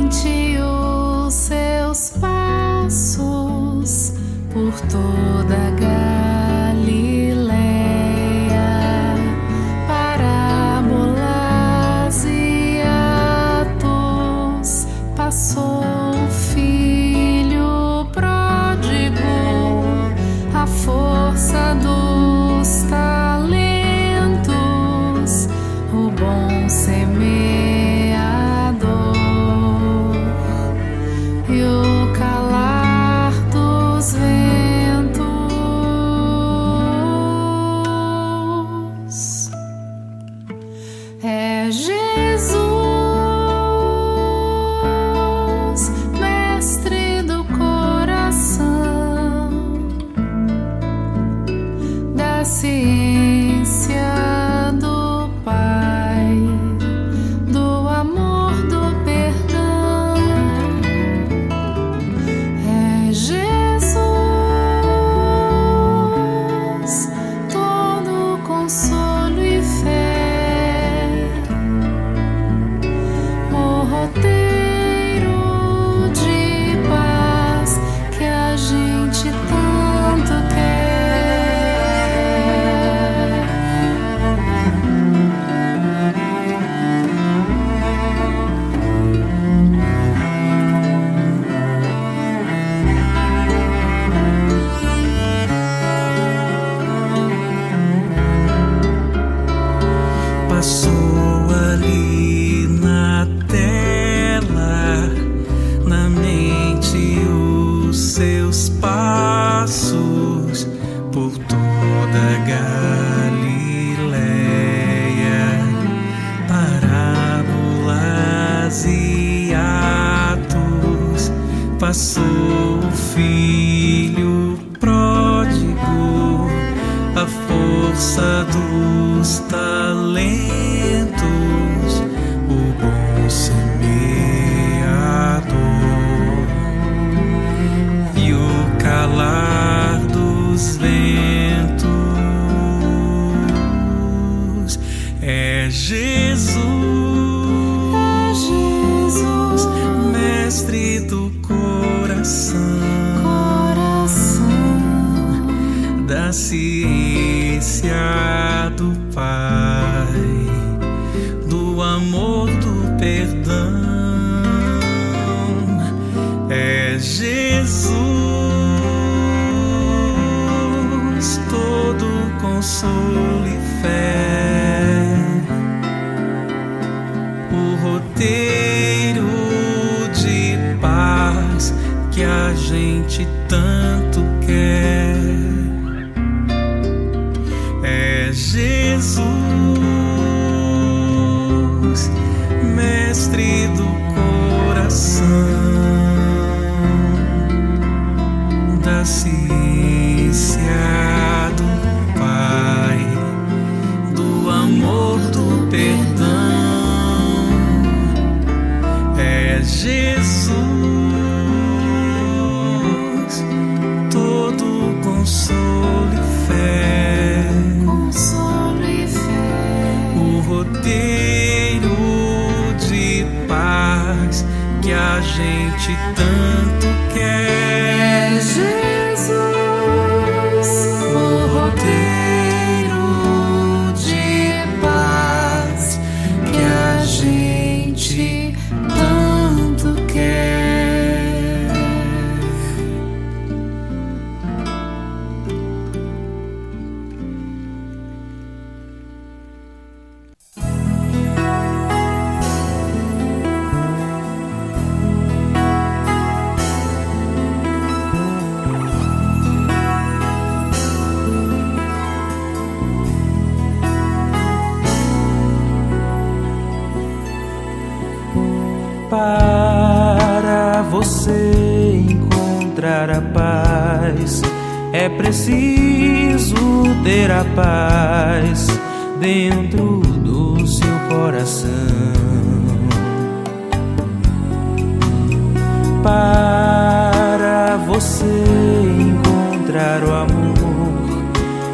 mente os seus passos por toda a Galileia, parábolas e atos, passou o filho pródigo, a força dos talentos, o bom semeador e o calar dos ventos. É Jesus, mestre do coração, da ciência do Pai, do amor, do perdão. É Jesus, todo consolo e fé, o roteiro de paz que a gente tanto quer. Passou ali na tela, na mente os seus passos por toda a Galileia, parábolas e atos, passou o filho pródigo, a força dos talentos, o bom semeador e o calar dos ventos. É Jesus, mestre do coração, da ciência do Pai, do amor, do perdão. É Jesus, todo consolo e fé, o roteiro de paz que a gente tanto quer. É Jesus, mestre do coração, da ciência do Pai, do amor, do perdão. É Jesus, todo consolo e fé, o roteiro de paz que a gente tanto quer. É Jesus, o roteiro de paz que a gente tanto quer. Para você encontrar a paz, é preciso ter a paz dentro do seu coração. Para você encontrar o amor,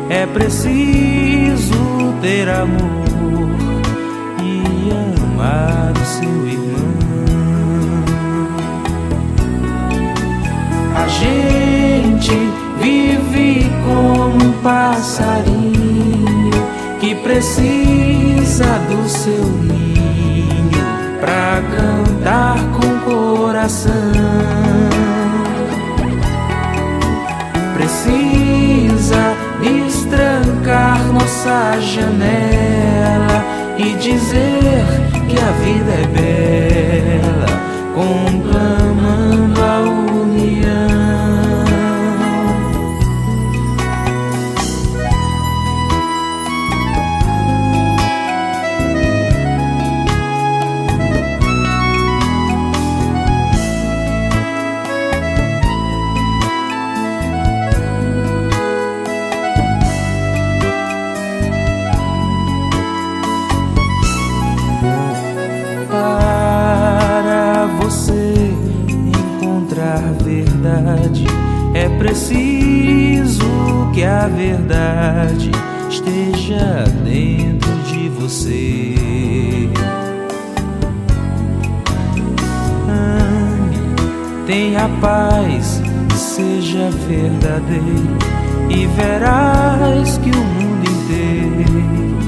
é preciso ter amor e amar o seu irmão. passarinho que precisa do seu ninho pra cantar com coração. Precisa destrancar nossa janela e dizer que a vida é bela, conclamando a união. Verdade, é preciso que a verdade esteja dentro de você. Ame, tenha paz, seja verdadeiro e verás que o mundo inteiro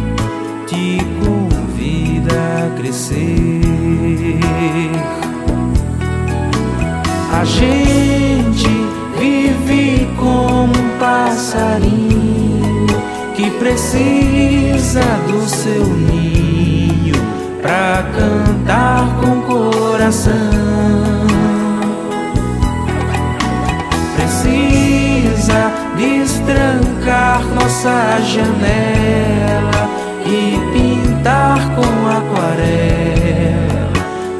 te convida a crescer. A gente vive como um passarinho que precisa do seu ninho pra cantar com coração. Precisa destrancar nossa janela e pintar com aquarela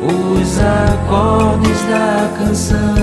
os acordes da canção.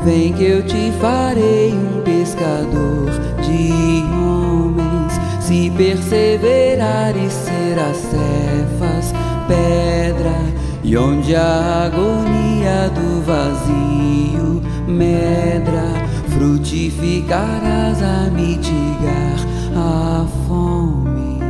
Vem que eu te farei um pescador de homens, se perseverares serás cefas, pedra, e onde a agonia do vazio medra, frutificarás a mitigar a fome.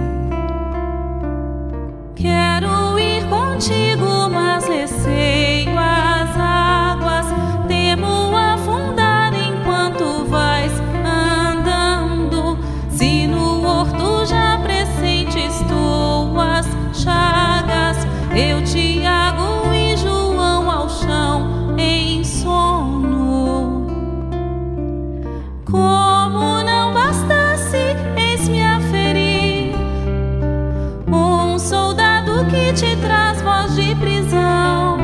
Quero ir contigo, mas receio as águas, temo afundar enquanto vais andando. Se no horto já pressentes tuas chagas, eu, Tiago e João ao chão em sono. Como não bastasse, eis-me a ferir um soldado que te traz voz de prisão.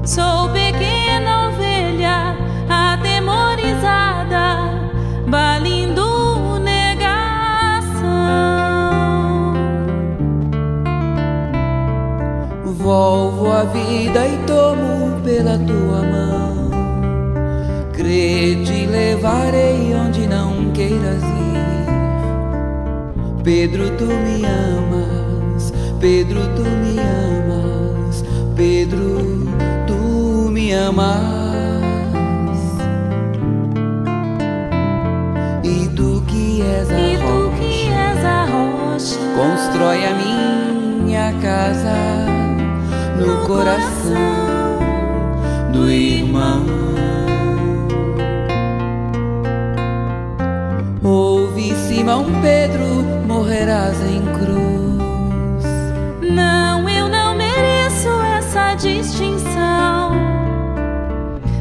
Sou pequena ovelha atemorizada, balindo negação. Volvo a vida e tomo pela tua mão, crê te levarei onde não queiras ir. Pedro, tu me amas, Pedro, tu me amas, Pedro, tu me amas. E tu que és a rocha, constrói a minha casa no coração do irmão. Ouve, Simão Pedro, morrerás em cruz. Não, eu não mereço essa distinção.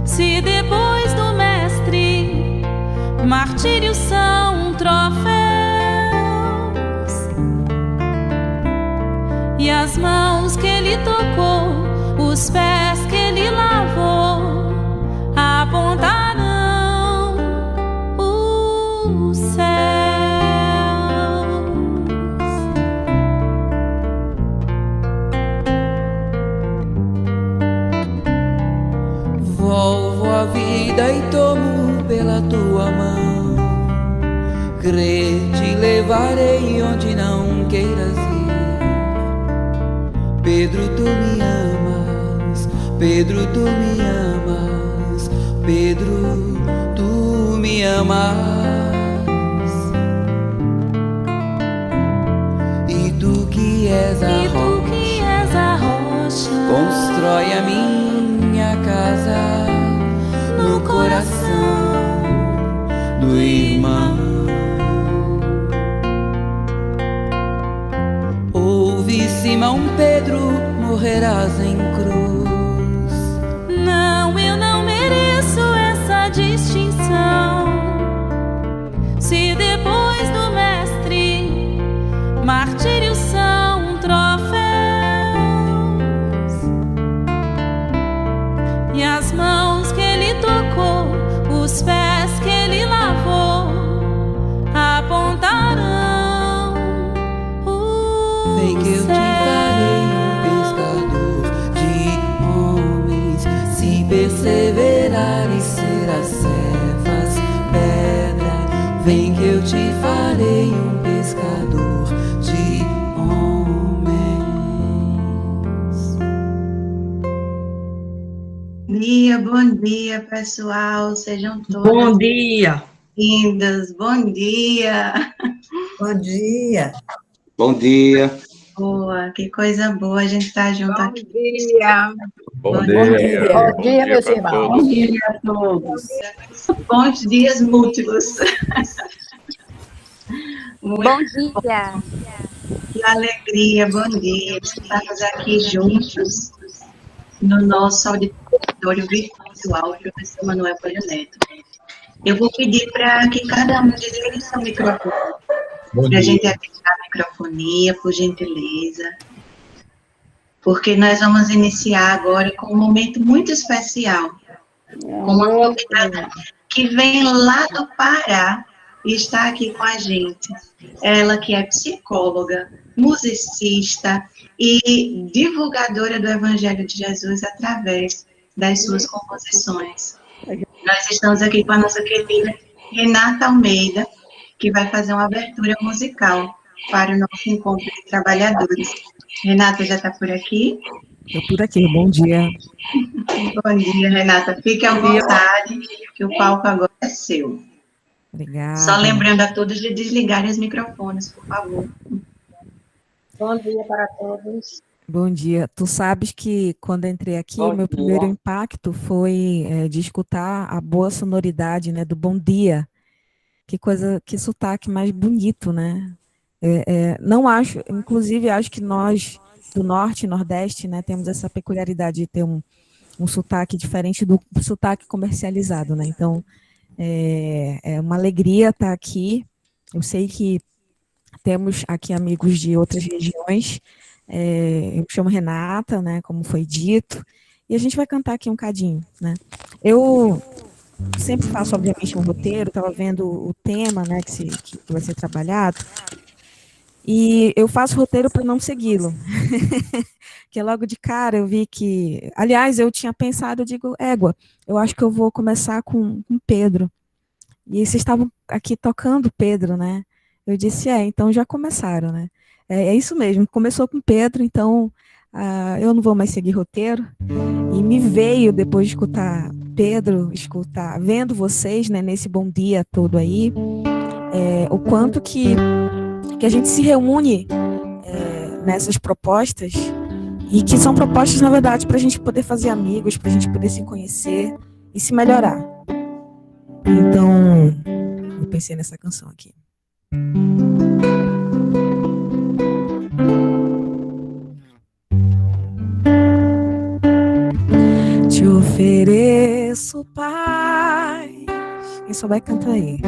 Se depois do mestre martírios são troféus e as mãos que ele tocou, os pés que ele lavou, apontarão os céus. Volvo a vida e tomo pela tua levarei onde não queiras ir. Pedro, tu me amas, Pedro, tu me amas, Pedro, tu me amas. E tu que és a rocha, constrói a minha casa no coração do irmão. Ouve, Simão Pedro, morrerás em cruz. Não, eu não mereço essa distinção. Se depois do mestre martírios são troféus e as mãos que ele tocou, os pés que ele lavou apontarão o Vem que eu te farei um pescador de homens, se perseverares serás cefas, pedra. Vem que eu te farei um pescador de homens. Bom dia, pessoal. Sejam todos Bom dia. bem-vindos. Bom dia. Bom dia. Bom dia. Boa, que coisa boa a gente estar junto aqui. Dia. Bom dia. Bom dia, meus irmãos. Bom dia a todos. Bons dias múltiplos. Bom dia. Que alegria, bom dia. Estamos aqui juntos no nosso auditório virtual, professor Manuel Coelho Neto. Eu vou pedir para que cada um desligue seu microfone. Para a gente ativar a microfonia, por gentileza. Porque nós vamos iniciar agora com um momento muito especial. Com uma convidada que vem lá do Pará e está aqui com a gente. Ela que é psicóloga, musicista e divulgadora do Evangelho de Jesus através das suas composições. Nós estamos aqui com a nossa querida Renata Almeida, que vai fazer uma abertura musical para o nosso encontro de trabalhadores. Renata já está por aqui? Estou por aqui, bom dia. Bom dia, Renata. Fique à vontade, que o palco agora é seu. Obrigada. Só lembrando a todos de desligarem os microfones, por favor. Bom dia para todos. Bom dia. Tu sabes que quando entrei aqui, o meu primeiro impacto foi de escutar a boa sonoridade, né, do bom dia. Que coisa, que sotaque mais bonito, né? Não acho, inclusive acho que nós do Norte e Nordeste, né, temos essa peculiaridade de ter um sotaque diferente do sotaque comercializado, né? Então, é uma alegria estar aqui. Eu sei que temos aqui amigos de outras regiões. Eu me chamo Renata, né, como foi dito, e a gente vai cantar aqui um cadinho, né? Eu sempre faço, obviamente, um roteiro, estava vendo o tema, né, que vai ser trabalhado, e eu faço roteiro para não segui-lo, que logo de cara eu vi que, aliás, eu tinha pensado, eu digo, eu acho que eu vou começar com Pedro, e vocês estavam aqui tocando Pedro, né? Eu disse, então já começaram, né? É isso mesmo, começou com Pedro, então eu não vou mais seguir roteiro. E me veio, depois de escutar Pedro, vendo vocês, né, nesse bom dia todo aí, o quanto que a gente se reúne nessas propostas, e que são propostas, na verdade, para a gente poder fazer amigos, para a gente poder se conhecer e se melhorar. Então, eu pensei nessa canção aqui. Te ofereço paz. Quem souber canta aí.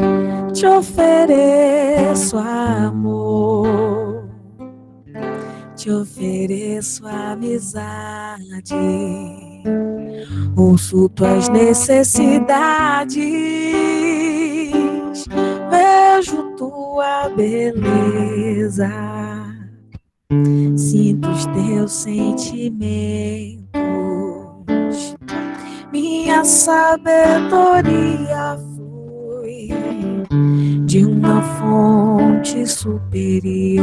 Te ofereço amor. Te ofereço amizade. Ouço tuas necessidades. Vejo tua beleza. Sinto os teus sentimentos. Minha sabedoria flui de uma uma fonte superior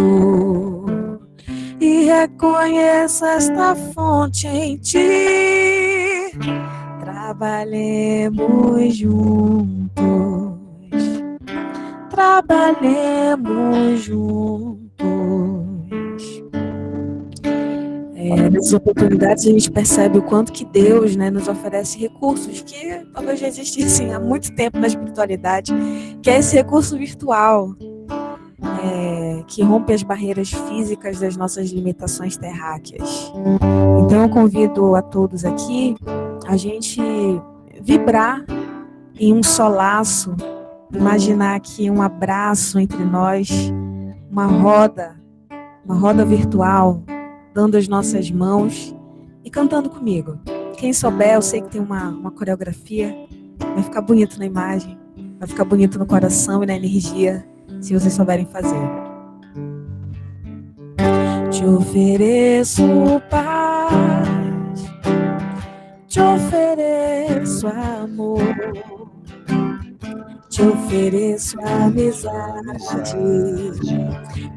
e reconheço esta fonte em ti. Trabalhemos juntos, trabalhemos juntos. Nessas oportunidades a gente percebe o quanto que Deus, né, nos oferece recursos que talvez já existissem há muito tempo na espiritualidade, que é esse recurso virtual, que rompe as barreiras físicas das nossas limitações terráqueas. Então eu convido a todos aqui a gente vibrar em um só laço, imaginar aqui um abraço entre nós, uma roda virtual, dando as nossas mãos e cantando comigo. Quem souber, eu sei que tem uma coreografia, vai ficar bonito na imagem, vai ficar bonito no coração e na energia, se vocês souberem fazer. Te ofereço paz, te ofereço amor, te ofereço amizade,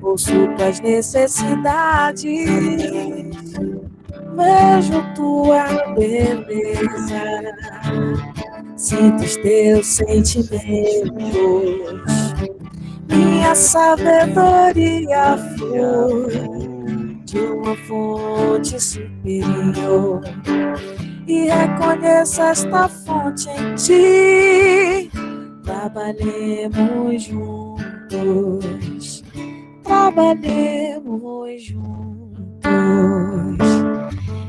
ouço tuas necessidades, vejo tua beleza, sinto os teus sentimentos, minha sabedoria flui de uma fonte superior e reconheço esta fonte em ti. Trabalhemos juntos, trabalhemos juntos.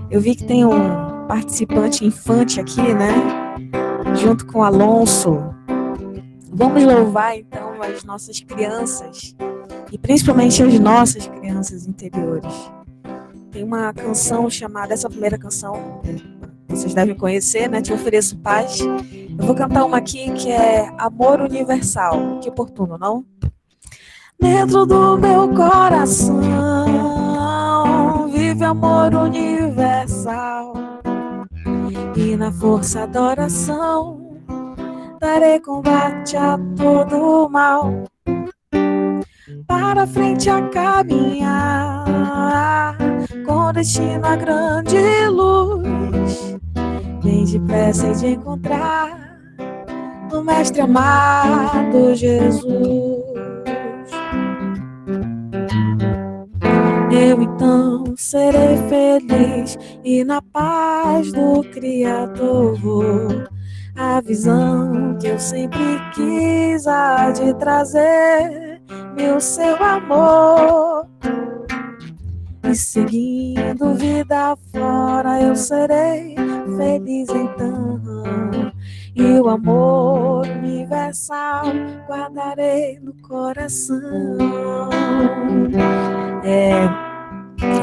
Eu vi que tem um participante infante aqui, né? Junto com o Alonso. Vamos louvar então as nossas crianças e principalmente as nossas crianças interiores. Tem uma canção chamada, essa primeira canção, vocês devem conhecer, né? Te ofereço paz. Eu vou cantar uma aqui que é Amor Universal. Que oportuno, não? Dentro do meu coração vive amor universal e na força da oração darei combate a todo o mal. Para frente a caminhar com destino a grande luz, bem depressa e de encontrar o Mestre amado Jesus. Eu então serei feliz e na paz do Criador a visão que eu sempre quis há de trazer-me o seu amor. E seguindo vida fora eu serei feliz então, e o amor universal guardarei no coração.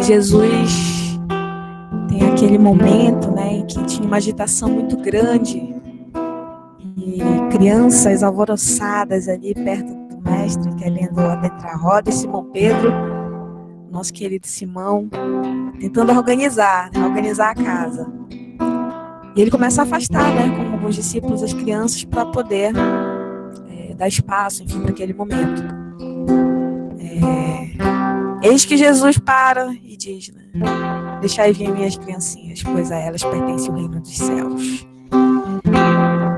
Jesus tem aquele momento, né, em que tinha uma agitação muito grande e crianças alvoroçadas ali perto do mestre querendo adentrar a roda, e Simão Pedro, nosso querido Simão, tentando organizar a casa. E ele começa a afastar, né, como alguns discípulos, as crianças para poder dar espaço, enfim, para aquele momento. Eis que Jesus para e diz, né, deixai vir minhas criancinhas, pois a elas pertence o reino dos céus.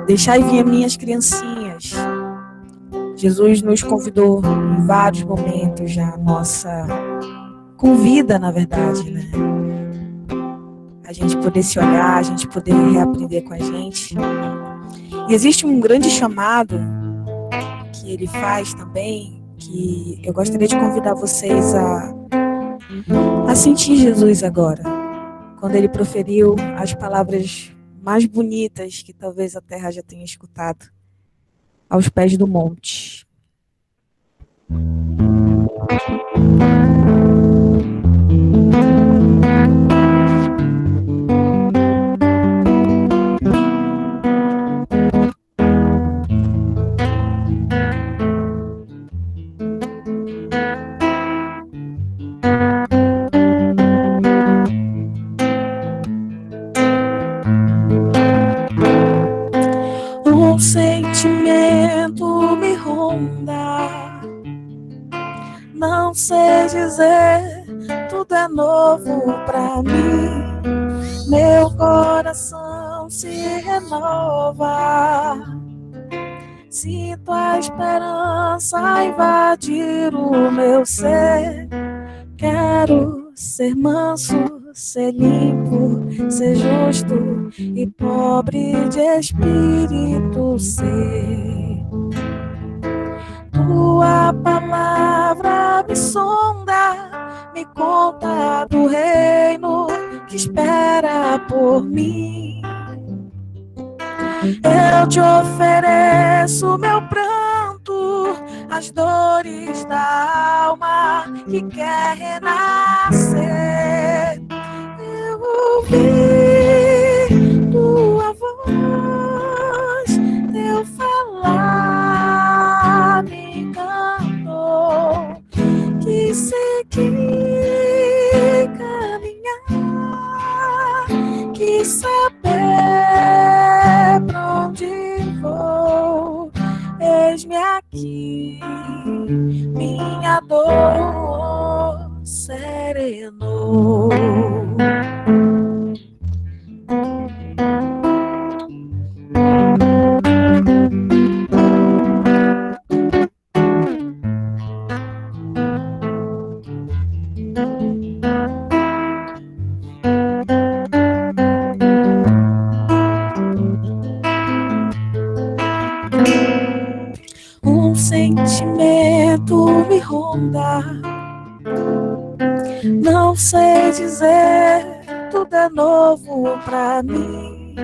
Deixai vir minhas criancinhas. Jesus nos convidou em vários momentos já, convida, na verdade, né? A gente poder se olhar, a gente poder reaprender com a gente. E existe um grande chamado que ele faz também, que eu gostaria de convidar vocês a sentir Jesus agora, quando ele proferiu as palavras mais bonitas que talvez a terra já tenha escutado, aos pés do monte. Um sentimento me ronda, sei dizer, tudo é novo pra mim. Meu coração se renova. Sinto a esperança invadir o meu ser. Quero ser manso, ser limpo, ser justo e pobre de espírito ser. Tua palavra me sonda, me conta do reino que espera por mim. Eu te ofereço meu pranto, as dores da alma que quer renascer. Eu ouvi tua voz, teu falar me encantou, que seguir, caminhar, que saber pra onde vou. Eis-me aqui, minha dor serenou. Um sentimento me ronda, não sei dizer, tudo é novo pra mim.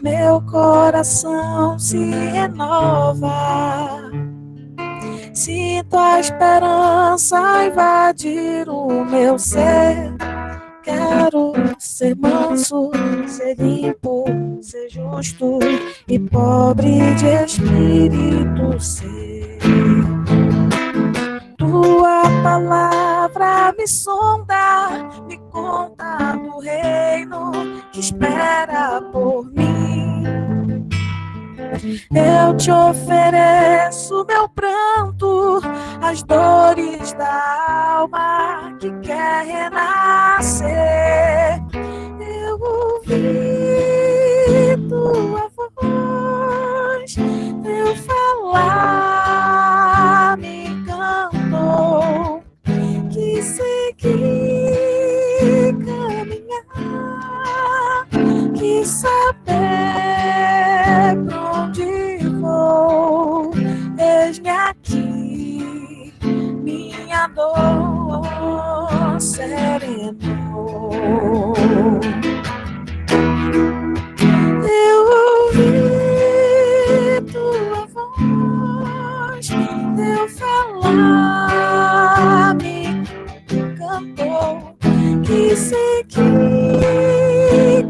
Meu coração se renova. Sinto a esperança invadir o meu ser. Quero ser manso, ser limpo, ser justo e pobre de espírito ser. Tua palavra me sonda, me conta do reino que espera por mim. Eu te ofereço meu pranto, as dores da alma que quer renascer. Eu ouvi tua voz, teu falar me encantou, que seguir, caminhar, que saber pra onde vou. Eis-me aqui, minha dor serenou. Eu ouvi tua voz, teu falar me encantou, que seguir,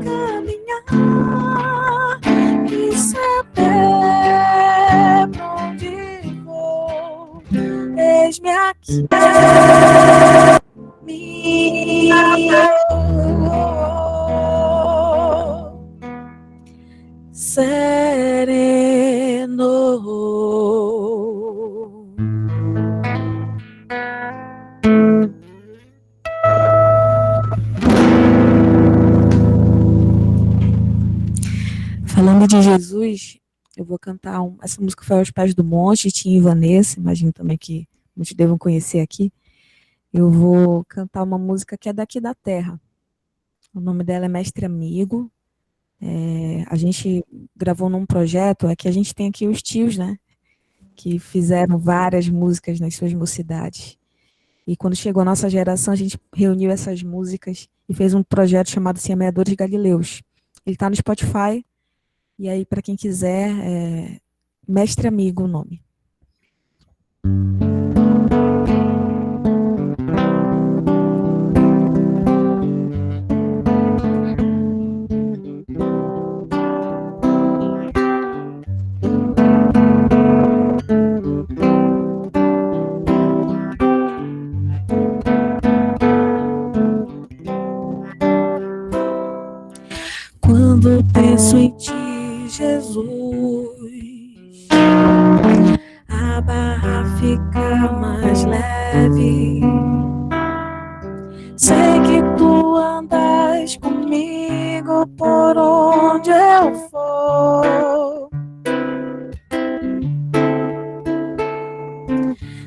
caminhar, que saber pra onde vou. Eis-me aqui, minha serenou. Falando de Jesus, eu vou cantar essa música foi Aos Pés do Monte, Tim e Vanessa, imagino também que muitos devam conhecer aqui. Eu vou cantar uma música que é daqui da terra. O nome dela é Mestre Amigo. A gente gravou num projeto, que a gente tem aqui os tios, né? Que fizeram várias músicas nas suas mocidades. E quando chegou a nossa geração, a gente reuniu essas músicas e fez um projeto chamado Semeadores Galileus. Ele está no Spotify. E aí, para quem quiser, Mestre Amigo o nome. Quando penso em ti, Jesus, a barra ficar mais leve. Sei que tu andas comigo por onde eu for.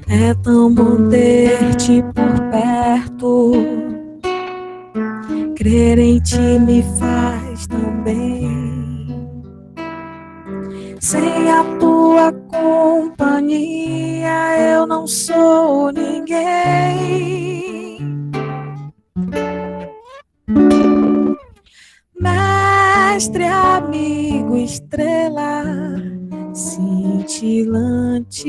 É tão bom ter-te por perto. Crer em ti me faz tão bem. Sem a tua companhia eu não sou ninguém. Mestre, amigo, estrela cintilante,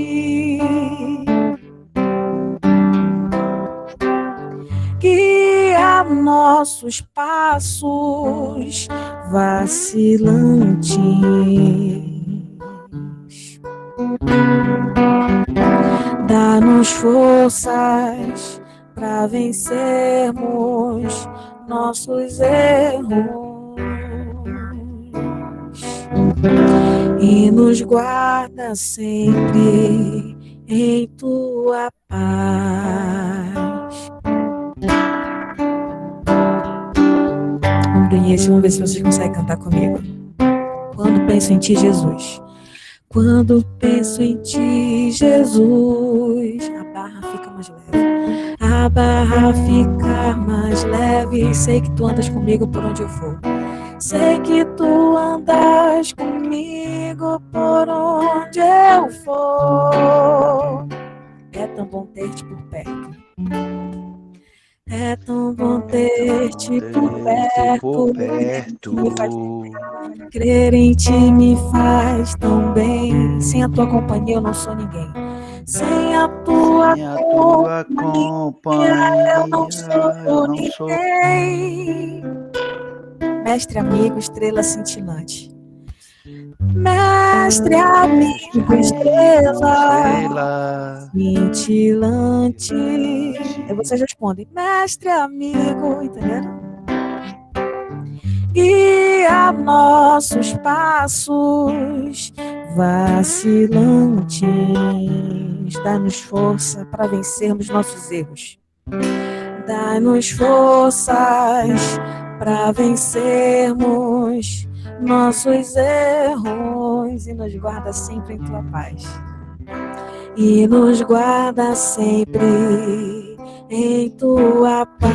guia nossos passos vacilantes. Dá-nos forças para vencermos nossos erros e nos guarda sempre em tua paz. Vamos ver se vocês conseguem cantar comigo. Quando penso em ti, Jesus. Quando penso em ti, Jesus, a barra fica mais leve. A barra fica mais leve. Sei que tu andas comigo por onde eu for. Sei que tu andas comigo por onde eu for. É tão bom ter-te por perto. É tão bom ter-te por perto. Crer em ti me faz tão bem. Sem a tua companhia eu não sou ninguém. Sem a tua companhia eu não sou ninguém. Mestre, amigo, estrela cintilante. Mestre, amigo, estrela cintilante. Aí vocês respondem, mestre, amigo, entenderam? Guia nossos passos vacilantes. Dá-nos força para vencermos nossos erros. Dá-nos forças para vencermos nossos erros e nos guarda sempre em tua paz. E nos guarda sempre em tua paz.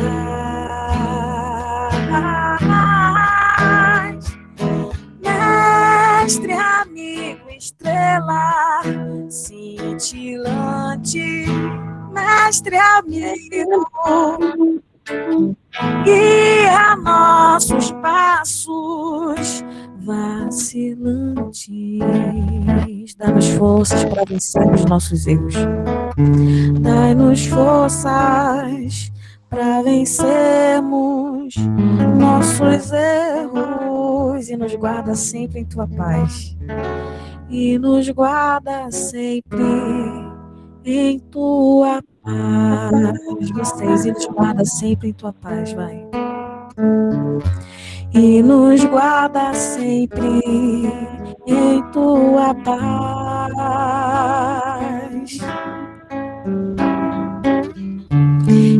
Mestre, amigo, estrela cintilante. Mestre, amigo, guia nossos passos vacilantes. Dá-nos forças para vencermos nossos erros. Dá-nos forças para vencermos nossos erros e nos guarda sempre em tua paz. E nos guarda sempre em tua paz. Vocês, e nos guarda sempre em tua paz, vai. E nos guarda sempre em tua paz.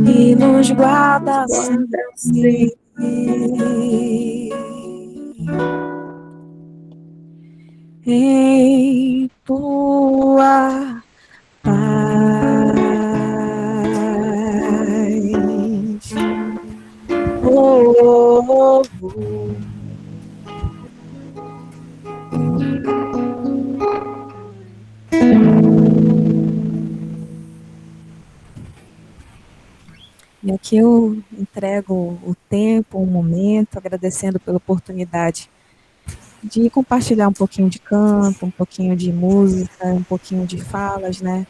E nos guarda sempre em tua paz. Oh, oh, oh. E aqui eu entrego o tempo, o momento, agradecendo pela oportunidade de compartilhar um pouquinho de canto, um pouquinho de música, um pouquinho de falas, né,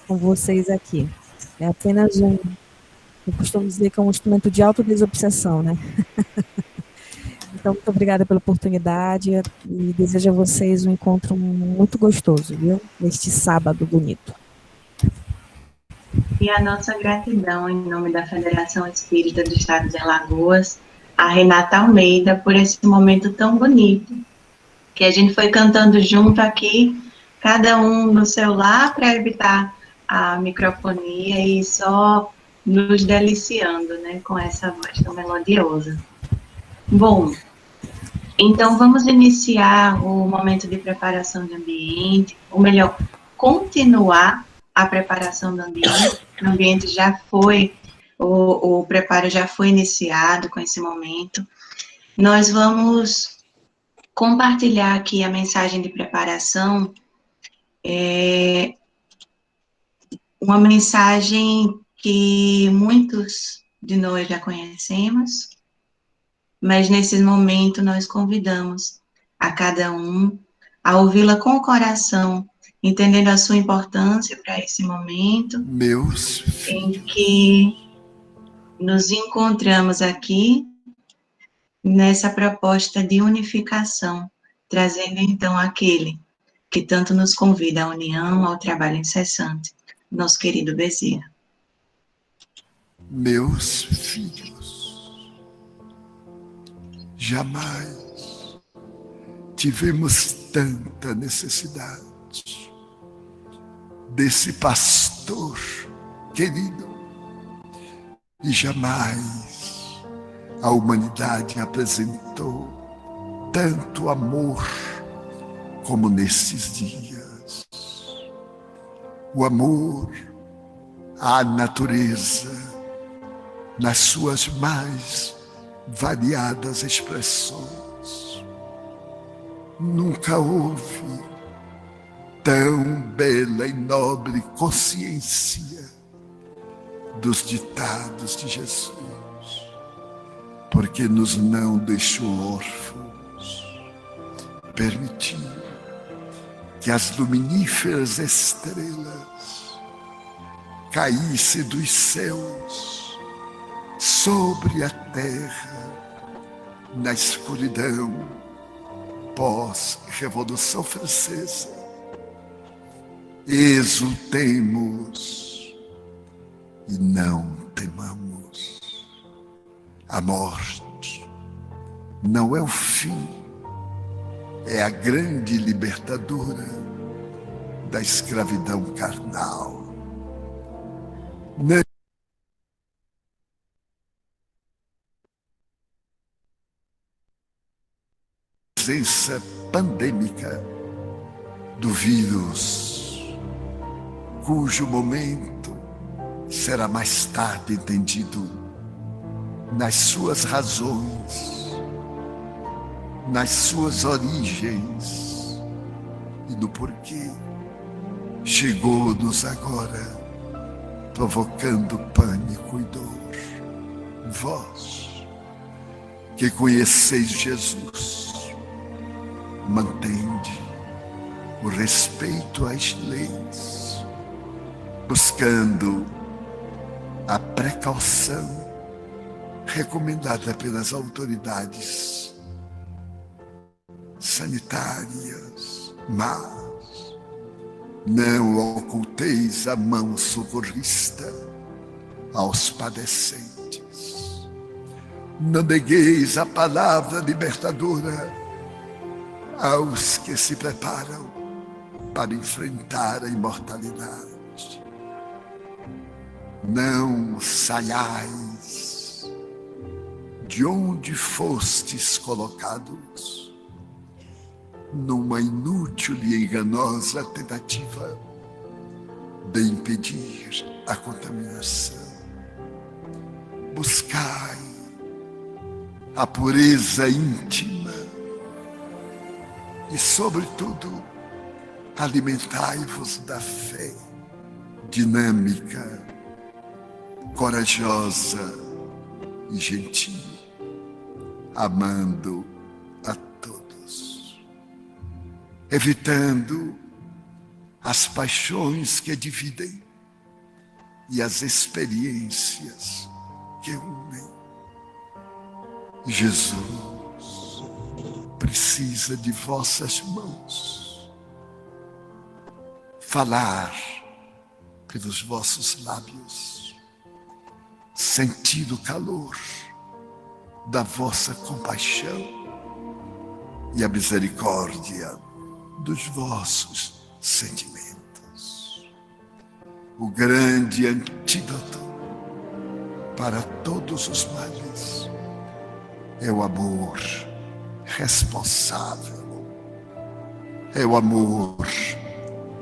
com vocês aqui. É apenas eu costumo dizer que é um instrumento de autodesobsessão, né? Então, muito obrigada pela oportunidade e desejo a vocês um encontro muito gostoso, viu? Neste sábado bonito. E a nossa gratidão em nome da Federação Espírita do Estado de Alagoas, a Renata Almeida, por esse momento tão bonito, que a gente foi cantando junto aqui, cada um no seu lar, para evitar a microfonia e só nos deliciando, né, com essa voz tão melodiosa. Bom, então vamos iniciar o momento de preparação do ambiente, ou melhor, continuar a preparação do ambiente. O ambiente já foi, o preparo já foi iniciado com esse momento. Nós vamos compartilhar aqui a mensagem de preparação, uma mensagem que muitos de nós já conhecemos, mas nesse momento nós convidamos a cada um a ouvi-la com o coração, entendendo a sua importância para esse momento em que nos encontramos aqui nessa proposta de unificação, trazendo então aquele que tanto nos convida à união, ao trabalho incessante, nosso querido Bezerra. Meus filhos, jamais tivemos tanta necessidade desse pastor querido, e jamais a humanidade apresentou tanto amor como nesses dias. O amor à natureza, nas suas mais variadas expressões. Nunca houve tão bela e nobre consciência dos ditados de Jesus, porque nos não deixou órfãos, permitiu que as luminíferas estrelas caíssem dos céus sobre a terra na escuridão pós-Revolução Francesa. Exultemos e não temamos. A morte não é o fim, é a grande libertadora da escravidão carnal. Na presença pandêmica do vírus, cujo momento será mais tarde entendido nas suas razões, nas suas origens e no porquê chegou-nos agora, provocando pânico e dor. Vós, que conheceis Jesus, mantende o respeito às leis, buscando a precaução recomendada pelas autoridades sanitárias, mas não oculteis a mão socorrista aos padecentes. Não negueis a palavra libertadora aos que se preparam para enfrentar a imortalidade. Não saiais de onde fostes colocados numa inútil e enganosa tentativa de impedir a contaminação. Buscai a pureza íntima e, sobretudo, alimentai-vos da fé dinâmica, corajosa e gentil, amando a todos, evitando as paixões que dividem e as experiências que unem. Jesus precisa de vossas mãos, falar pelos vossos lábios, sentir o calor da vossa compaixão e a misericórdia dos vossos sentimentos. o grande antídoto para todos os males é o amor responsável, é o amor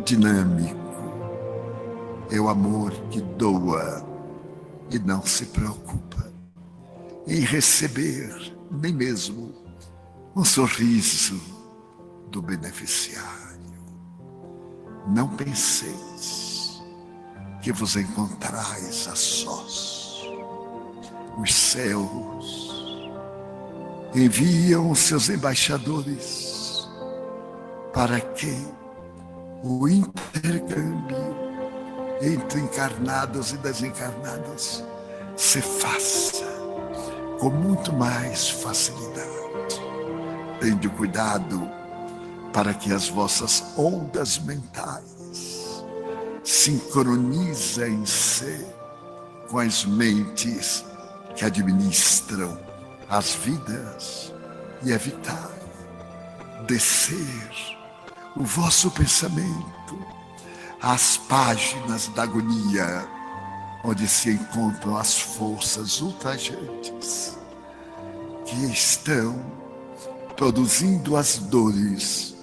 dinâmico, é o amor que doa e não se preocupa em receber nem mesmo um sorriso do beneficiário. Não penseis que vos encontrais a sós. Os céus enviam seus embaixadores para que o intercâmbio entre encarnados e desencarnados se faça com muito mais facilidade. Tende cuidado para que as vossas ondas mentais sincronizem-se com as mentes que administram as vidas e evitar descer o vosso pensamento às páginas da agonia, onde se encontram as forças ultrajantes que estão produzindo as dores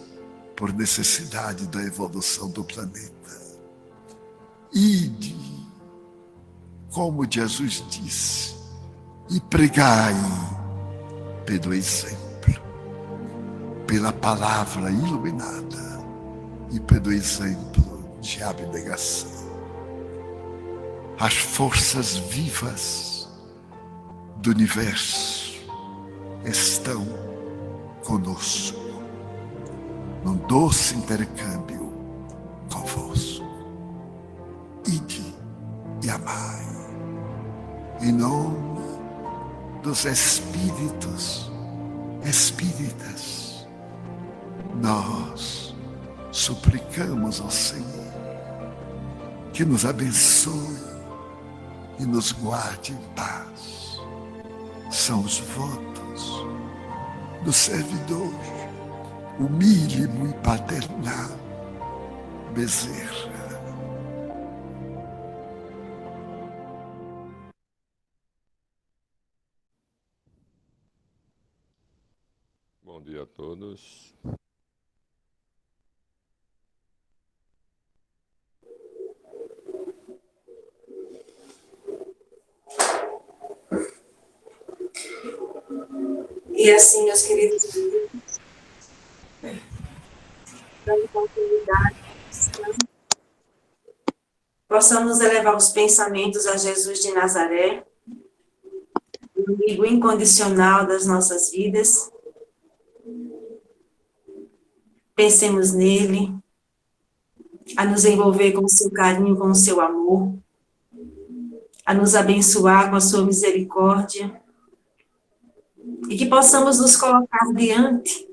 por necessidade da evolução do planeta. Ide, como Jesus disse, e pregai pelo exemplo, pela palavra iluminada e pelo exemplo de abnegação. As forças vivas do universo estão conosco, num doce intercâmbio convosco. Ide e amai, em nome dos espíritos espíritas, nós suplicamos ao Senhor que nos abençoe e nos guarde em paz. São os votos do servidor humílimo e paternal Bezerra. Bom dia a todos. E assim, meus queridos, dando oportunidade, possamos elevar os pensamentos a Jesus de Nazaré, o amigo incondicional das nossas vidas. Pensemos nele, a nos envolver com o seu carinho, com o seu amor, a nos abençoar com a sua misericórdia, e que possamos nos colocar diante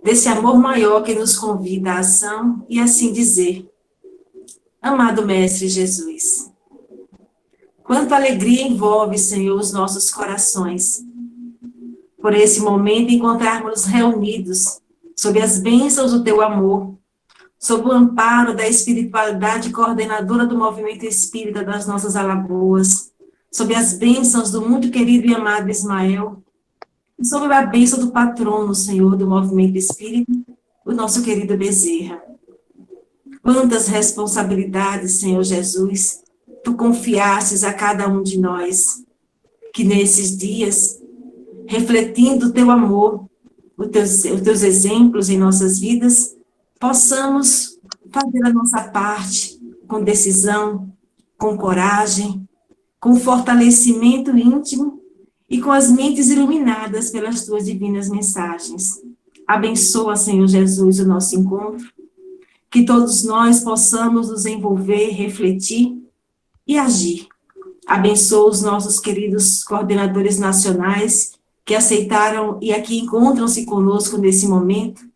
desse amor maior que nos convida à ação e assim dizer: amado Mestre Jesus, quanta alegria envolve, Senhor, os nossos corações, por esse momento encontrarmos reunidos sob as bênçãos do Teu amor, sob o amparo da espiritualidade coordenadora do movimento espírita das nossas Alagoas, sob as bênçãos do muito querido e amado Ismael, e sob a bênção do patrono, Senhor, do movimento espírita, o nosso querido Bezerra. Quantas responsabilidades, Senhor Jesus, Tu confiastes a cada um de nós, que nesses dias, refletindo o Teu amor, os teus exemplos em nossas vidas, possamos fazer a nossa parte com decisão, com coragem, com fortalecimento íntimo e com as mentes iluminadas pelas Tuas divinas mensagens. Abençoa, Senhor Jesus, o nosso encontro, que todos nós possamos nos envolver, refletir e agir. Abençoa os nossos queridos coordenadores nacionais que aceitaram e aqui encontram-se conosco nesse momento.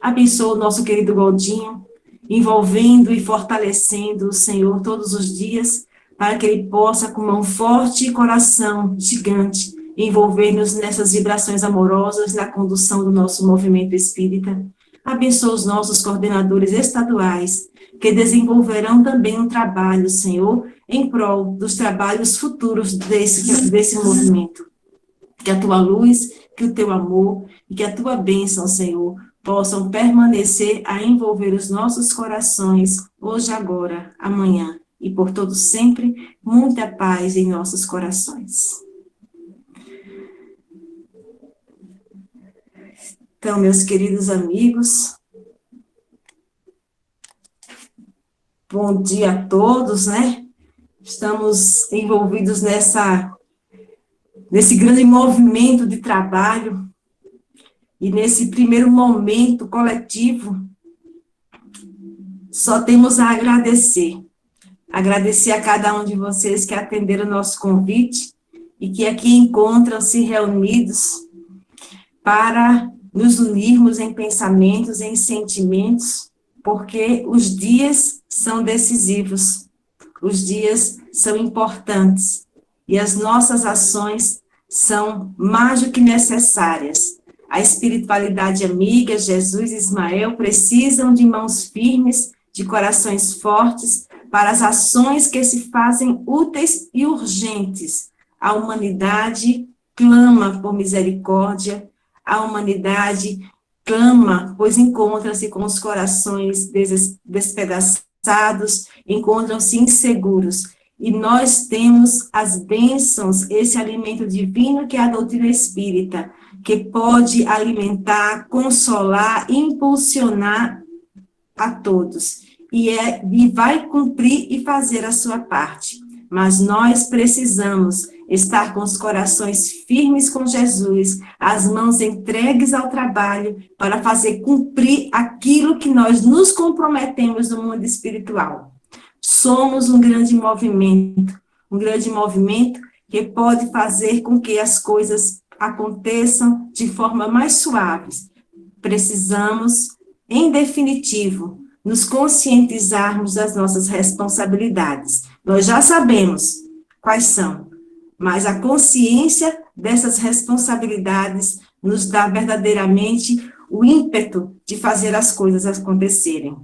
Abençoa o nosso querido Goldinho, envolvendo e fortalecendo o Senhor todos os dias, para que ele possa, com mão forte e coração gigante, envolver-nos nessas vibrações amorosas na condução do nosso movimento espírita. Abençoa os nossos coordenadores estaduais, que desenvolverão também um trabalho, Senhor, em prol dos trabalhos futuros desse movimento. Que a tua luz, que o teu amor e que a tua bênção, Senhor, possam permanecer a envolver os nossos corações, hoje, agora, amanhã, e por todo sempre, muita paz em nossos corações. Então, meus queridos amigos, bom dia a todos, né? Estamos envolvidos nesse grande movimento de trabalho, e nesse primeiro momento coletivo, só temos a agradecer. Agradecer a cada um de vocês que atenderam o nosso convite e que aqui encontram-se reunidos para nos unirmos em pensamentos, em sentimentos, porque os dias são decisivos, os dias são importantes e as nossas ações são mais do que necessárias. A espiritualidade amiga, Jesus e Ismael, precisam de mãos firmes, de corações fortes, para as ações que se fazem úteis e urgentes. A humanidade clama por misericórdia, a humanidade clama, pois encontra-se com os corações despedaçados, encontram-se inseguros. E nós temos as bênçãos, esse alimento divino que é a doutrina espírita, que pode alimentar, consolar, impulsionar a todos. E vai cumprir e fazer a sua parte. Mas nós precisamos estar com os corações firmes com Jesus, as mãos entregues ao trabalho, para fazer cumprir aquilo que nós nos comprometemos no mundo espiritual. Somos um grande movimento que pode fazer com que as coisas aconteçam de forma mais suave. Precisamos, em definitivo, nos conscientizarmos das nossas responsabilidades. Nós já sabemos quais são, mas a consciência dessas responsabilidades nos dá verdadeiramente o ímpeto de fazer as coisas acontecerem.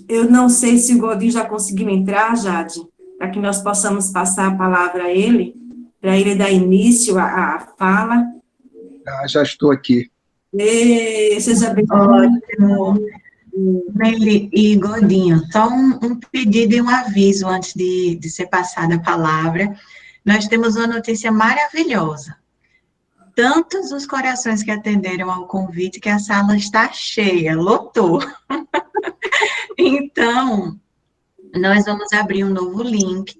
Eu não sei se o Godinho já conseguiu entrar, Jade, para que nós possamos passar a palavra a ele, para ele dar início à fala. Já estou aqui. Seja bem-vindo. Ótimo. Meire e Godinho, só um pedido e um aviso antes de ser passada a palavra. Nós temos uma notícia maravilhosa. Tantos os corações que atenderam ao convite que a sala está cheia, lotou. Então, nós vamos abrir um novo link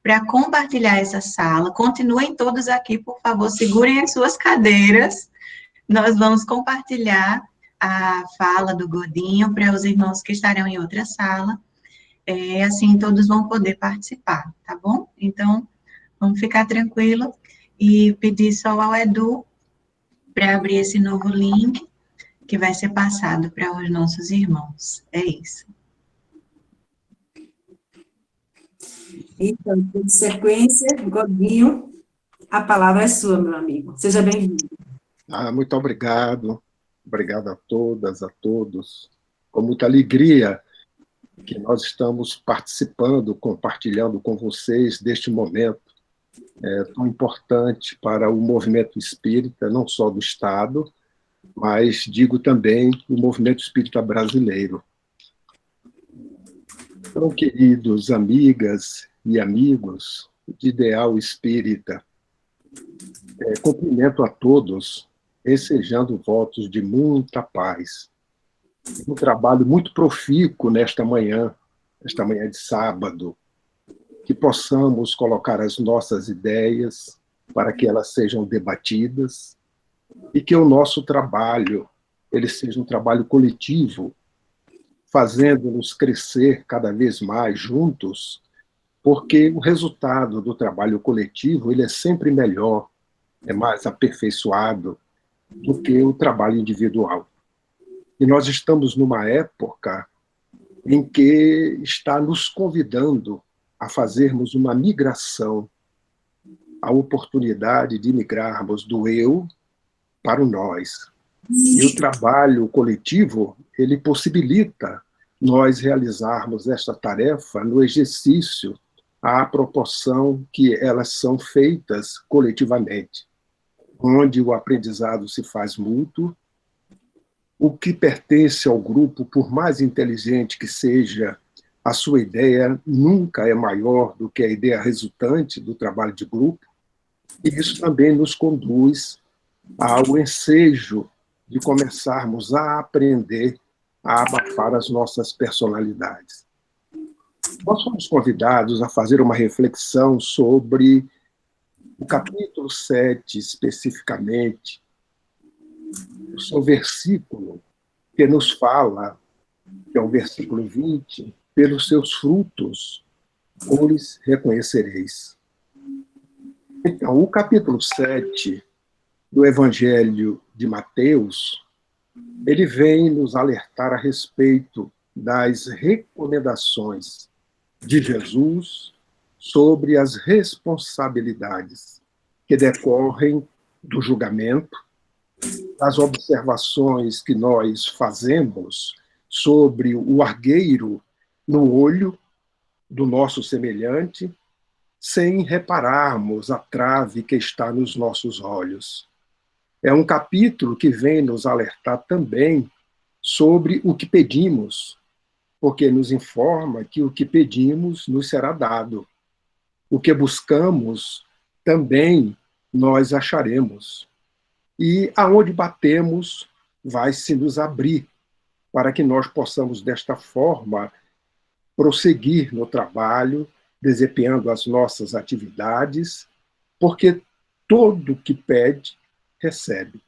para compartilhar essa sala. Continuem todos aqui, por favor, segurem as suas cadeiras. Nós vamos compartilhar a fala do Godinho para os irmãos que estarão em outra sala. Assim, todos vão poder participar, tá bom? Então, vamos ficar tranquilo e pedir só ao Edu para abrir esse novo link que vai ser passado para os nossos irmãos. É isso. Então, em sequência, Godinho, a palavra é sua, meu amigo. Seja bem-vindo. Muito obrigado. Obrigado a todas, a todos. Com muita alegria que nós estamos participando, compartilhando com vocês deste momento tão importante para o movimento espírita, não só do Estado, mas digo também o movimento espírita brasileiro. Então, queridos amigas e amigos de Ideal Espírita, cumprimento a todos, ensejando votos de muita paz. Um trabalho muito profícuo nesta manhã de sábado, que possamos colocar as nossas ideias para que elas sejam debatidas e que o nosso trabalho ele seja um trabalho coletivo, fazendo-nos crescer cada vez mais juntos, porque o resultado do trabalho coletivo ele é sempre melhor, é mais aperfeiçoado do que o trabalho individual. E nós estamos numa época em que está nos convidando a fazermos uma migração, a oportunidade de migrarmos do eu para o nós. E o trabalho coletivo, ele possibilita nós realizarmos esta tarefa no exercício à proporção que elas são feitas coletivamente, onde o aprendizado se faz mútuo. O que pertence ao grupo, por mais inteligente que seja a sua ideia, nunca é maior do que a ideia resultante do trabalho de grupo, e isso também nos conduz ao ensejo de começarmos a aprender a abafar as nossas personalidades. Nós fomos convidados a fazer uma reflexão sobre o capítulo 7, especificamente, o seu versículo, que nos fala, que é o versículo 20, pelos seus frutos os reconhecereis. Então, o capítulo 7 do Evangelho de Mateus, ele vem nos alertar a respeito das recomendações de Jesus sobre as responsabilidades que decorrem do julgamento, das observações que nós fazemos sobre o argueiro no olho do nosso semelhante, sem repararmos a trave que está nos nossos olhos. É um capítulo que vem nos alertar também sobre o que pedimos, porque nos informa que o que pedimos nos será dado. O que buscamos também nós acharemos. E aonde batemos vai se nos abrir, para que nós possamos, desta forma, prosseguir no trabalho, desempenhando as nossas atividades, porque todo que pede, recebe.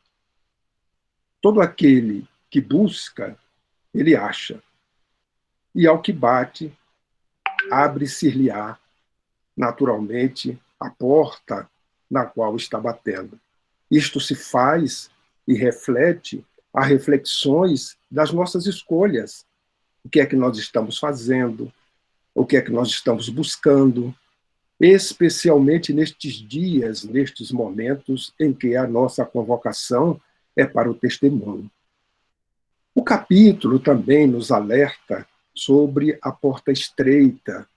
Todo aquele que busca, ele acha. E ao que bate, abre-se-lhe-á, naturalmente, a porta na qual está batendo. Isto se faz e reflete a reflexões das nossas escolhas. O que é que nós estamos fazendo? O que é que nós estamos buscando? Especialmente nestes dias, nestes momentos em que a nossa convocação é para o testemunho. O capítulo também nos alerta sobre a porta estreita,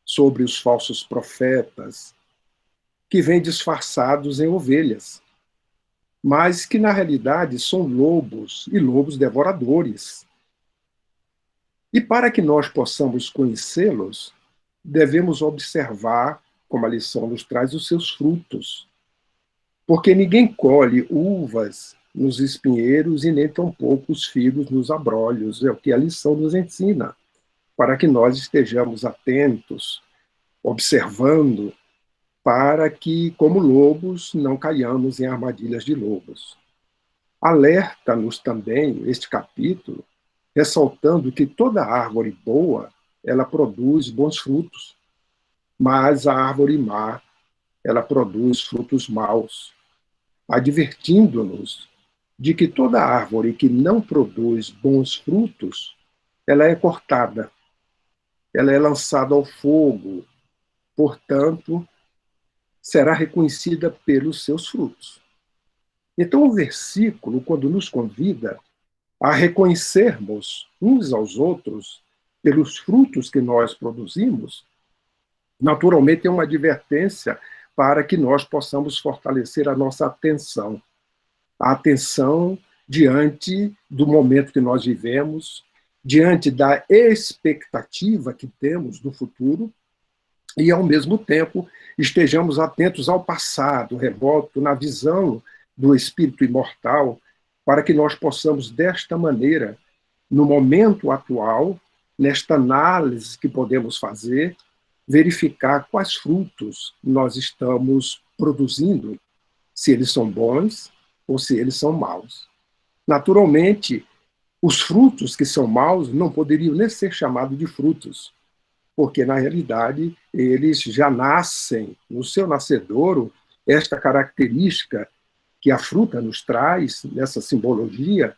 sobre os falsos profetas, que vêm disfarçados em ovelhas, mas que na realidade são lobos, e lobos devoradores. E para que nós possamos conhecê-los, devemos observar, como a lição nos traz, os seus frutos. Porque ninguém colhe uvas nos espinheiros e nem tampouco os figos nos abrolhos, é o que a lição nos ensina, para que nós estejamos atentos, observando, para que, como lobos, não caiamos em armadilhas de lobos. Alerta-nos também este capítulo, ressaltando que toda árvore boa, ela produz bons frutos, mas a árvore má, ela produz frutos maus, advertindo-nos de que toda árvore que não produz bons frutos, ela é cortada, ela é lançada ao fogo, portanto, será reconhecida pelos seus frutos. Então, o versículo, quando nos convida a reconhecermos uns aos outros pelos frutos que nós produzimos, naturalmente é uma advertência para que nós possamos fortalecer a nossa atenção. A atenção diante do momento que nós vivemos, diante da expectativa que temos do futuro, e, ao mesmo tempo, estejamos atentos ao passado, remoto, na visão do espírito imortal, para que nós possamos, desta maneira, no momento atual, nesta análise que podemos fazer, verificar quais frutos nós estamos produzindo, se eles são bons ou se eles são maus. Naturalmente, os frutos que são maus não poderiam nem ser chamados de frutos, porque, na realidade, eles já nascem, no seu nascedouro, esta característica que a fruta nos traz, nessa simbologia,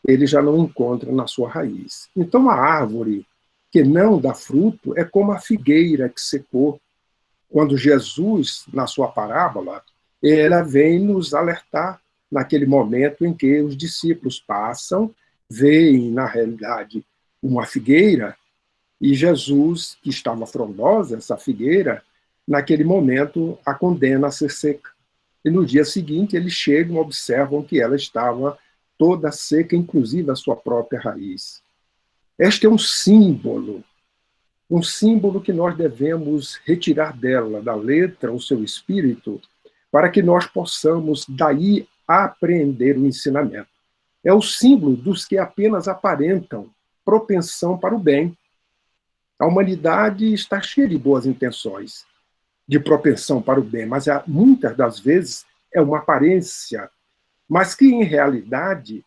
ele já não encontra na sua raiz. Então, a árvore que não dá fruto é como a figueira que secou. Quando Jesus, na sua parábola, ela vem nos alertar naquele momento em que os discípulos passam, veem, na realidade, uma figueira, e Jesus, que estava frondosa, essa figueira, naquele momento a condena a ser seca. E no dia seguinte eles chegam, observam que ela estava toda seca, inclusive a sua própria raiz. Este é um símbolo que nós devemos retirar dela, da letra, o seu espírito, para que nós possamos daí apreender o ensinamento. É o símbolo dos que apenas aparentam propensão para o bem. A humanidade está cheia de boas intenções, de propensão para o bem, mas muitas das vezes é uma aparência, mas que, em realidade,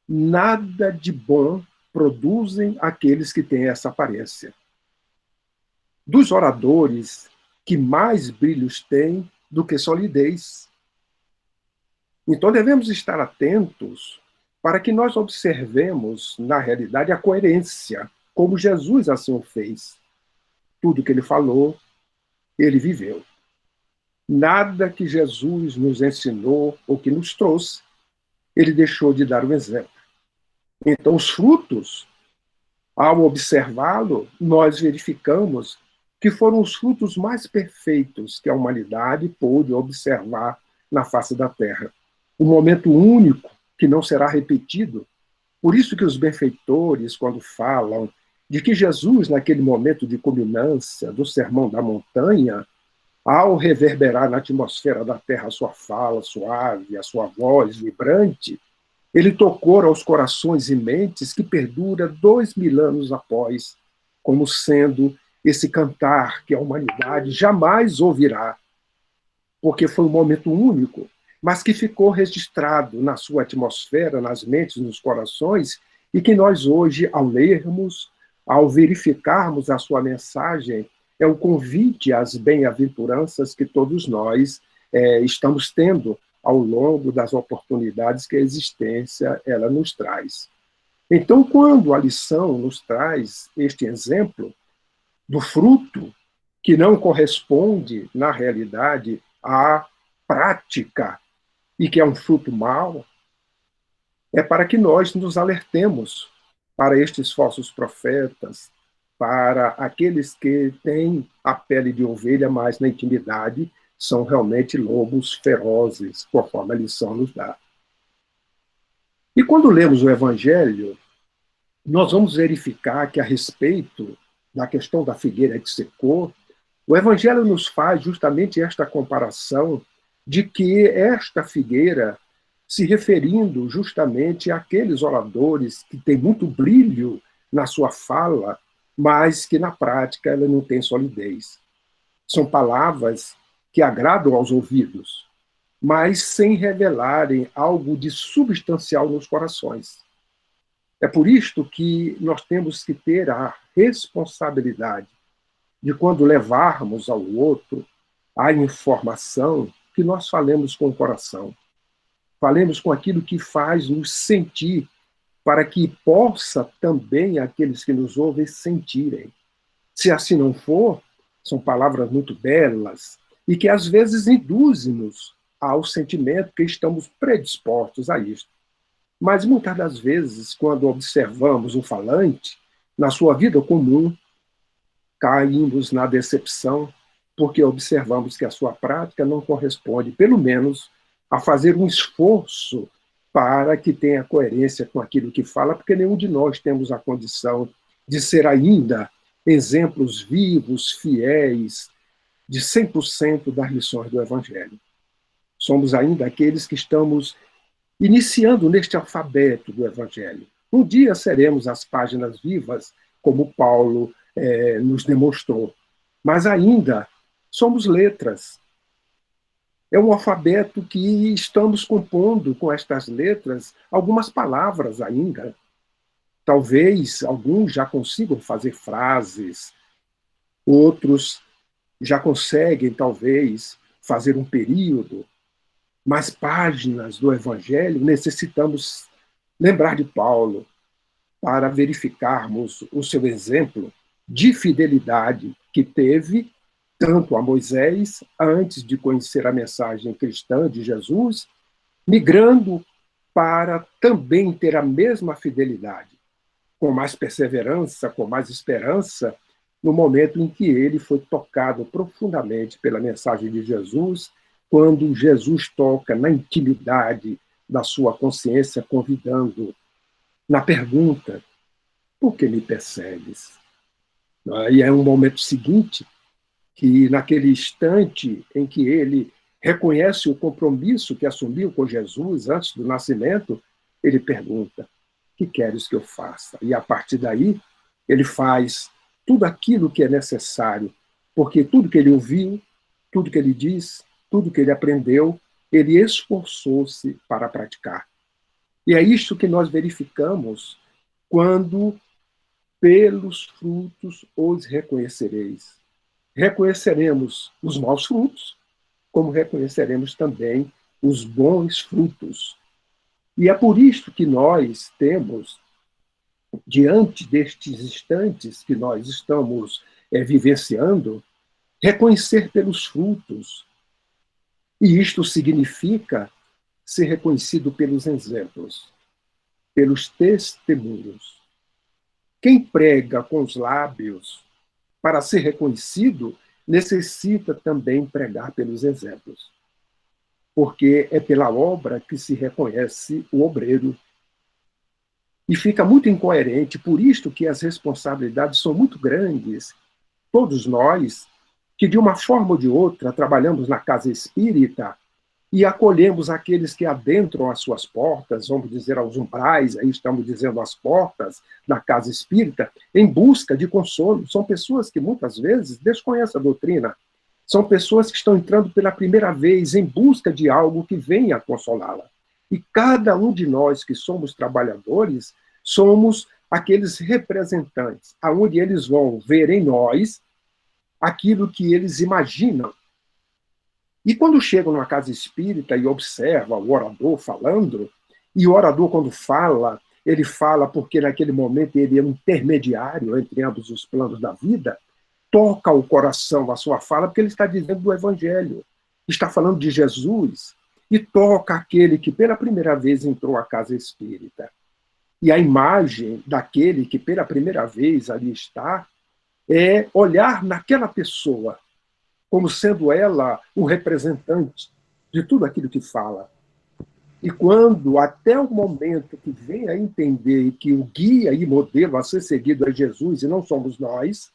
nada de bom produzem aqueles que têm essa aparência. Dos oradores que mais brilhos têm do que solidez. Então devemos estar atentos para que nós observemos, na realidade, a coerência, como Jesus assim o fez. Tudo que ele falou, ele viveu. Nada que Jesus nos ensinou ou que nos trouxe, ele deixou de dar o exemplo. Então, os frutos, ao observá-lo, nós verificamos que foram os frutos mais perfeitos que a humanidade pôde observar na face da Terra. Um momento único que não será repetido. Por isso que os benfeitores, quando falam de que Jesus, naquele momento de culminância do Sermão da Montanha, ao reverberar na atmosfera da Terra a sua fala suave, a sua voz vibrante, ele tocou aos corações e mentes que perdura 2000 anos após, como sendo esse cantar que a humanidade jamais ouvirá, porque foi um momento único, mas que ficou registrado na sua atmosfera, nas mentes, nos corações, e que nós hoje, ao lermos, ao verificarmos a sua mensagem, é o convite às bem-aventuranças que todos nós estamos tendo ao longo das oportunidades que a existência ela nos traz. Então, quando a lição nos traz este exemplo do fruto que não corresponde, na realidade, à prática e que é um fruto mau, é para que nós nos alertemos para estes falsos profetas, para aqueles que têm a pele de ovelha, mas na intimidade são realmente lobos ferozes, conforme a lição nos dá. E quando lemos o Evangelho, nós vamos verificar que, a respeito da questão da figueira que secou, o Evangelho nos faz justamente esta comparação de que esta figueira, se referindo justamente àqueles oradores que têm muito brilho na sua fala, mas que na prática ela não tem solidez. São palavras que agradam aos ouvidos, mas sem revelarem algo de substancial nos corações. É por isto que nós temos que ter a responsabilidade de, quando levarmos ao outro a informação, que nós falemos com o coração. Falemos com aquilo que faz nos sentir, para que possa também aqueles que nos ouvem sentirem. Se assim não for, são palavras muito belas e que às vezes induzem-nos ao sentimento que estamos predispostos a isto. Mas muitas das vezes, quando observamos um falante, na sua vida comum, caímos na decepção, porque observamos que a sua prática não corresponde, pelo menos, a fazer um esforço para que tenha coerência com aquilo que fala, porque nenhum de nós temos a condição de ser ainda exemplos vivos, fiéis, de 100% das lições do Evangelho. Somos ainda aqueles que estamos iniciando neste alfabeto do Evangelho. Um dia seremos as páginas vivas, como Paulo nos demonstrou, mas ainda somos letras. É um alfabeto que estamos compondo com estas letras algumas palavras ainda. Talvez alguns já consigam fazer frases, outros já conseguem, talvez, fazer um período, mas páginas do Evangelho necessitamos lembrar de Paulo para verificarmos o seu exemplo de fidelidade que teve tanto a Moisés, antes de conhecer a mensagem cristã de Jesus, migrando para também ter a mesma fidelidade, com mais perseverança, com mais esperança, no momento em que ele foi tocado profundamente pela mensagem de Jesus, quando Jesus toca na intimidade da sua consciência, convidando na pergunta: por que me persegues? E é um momento seguinte que, naquele instante em que ele reconhece o compromisso que assumiu com Jesus antes do nascimento, ele pergunta: que queres que eu faça? E a partir daí, ele faz tudo aquilo que é necessário, porque tudo que ele ouviu, tudo que ele diz, tudo que ele aprendeu, ele esforçou-se para praticar. E é isto que nós verificamos quando pelos frutos os reconhecereis. Reconheceremos os maus frutos, como reconheceremos também os bons frutos. E é por isso que nós temos, diante destes instantes que nós estamos vivenciando, reconhecer pelos frutos. E isto significa ser reconhecido pelos exemplos, pelos testemunhos. Quem prega com os lábios para ser reconhecido necessita também pregar pelos exemplos, porque é pela obra que se reconhece o obreiro. E fica muito incoerente, por isto que as responsabilidades são muito grandes. Todos nós, que de uma forma ou de outra trabalhamos na casa espírita e acolhemos aqueles que adentram as suas portas, vamos dizer aos umbrais, aí estamos dizendo as portas da casa espírita, em busca de consolo. São pessoas que muitas vezes desconhecem a doutrina, são pessoas que estão entrando pela primeira vez em busca de algo que venha consolá-la. E cada um de nós que somos trabalhadores, somos aqueles representantes, aonde eles vão ver em nós aquilo que eles imaginam. E quando chegam numa casa espírita e observam o orador falando, e o orador, quando fala, ele fala porque naquele momento ele é um intermediário entre ambos os planos da vida, toca o coração a sua fala, porque ele está dizendo do Evangelho, está falando de Jesus, e toca aquele que pela primeira vez entrou à casa espírita. E a imagem daquele que pela primeira vez ali está é olhar naquela pessoa como sendo ela o representante de tudo aquilo que fala. E quando, até o momento que vem a entender que o guia e modelo a ser seguido é Jesus e não somos nós,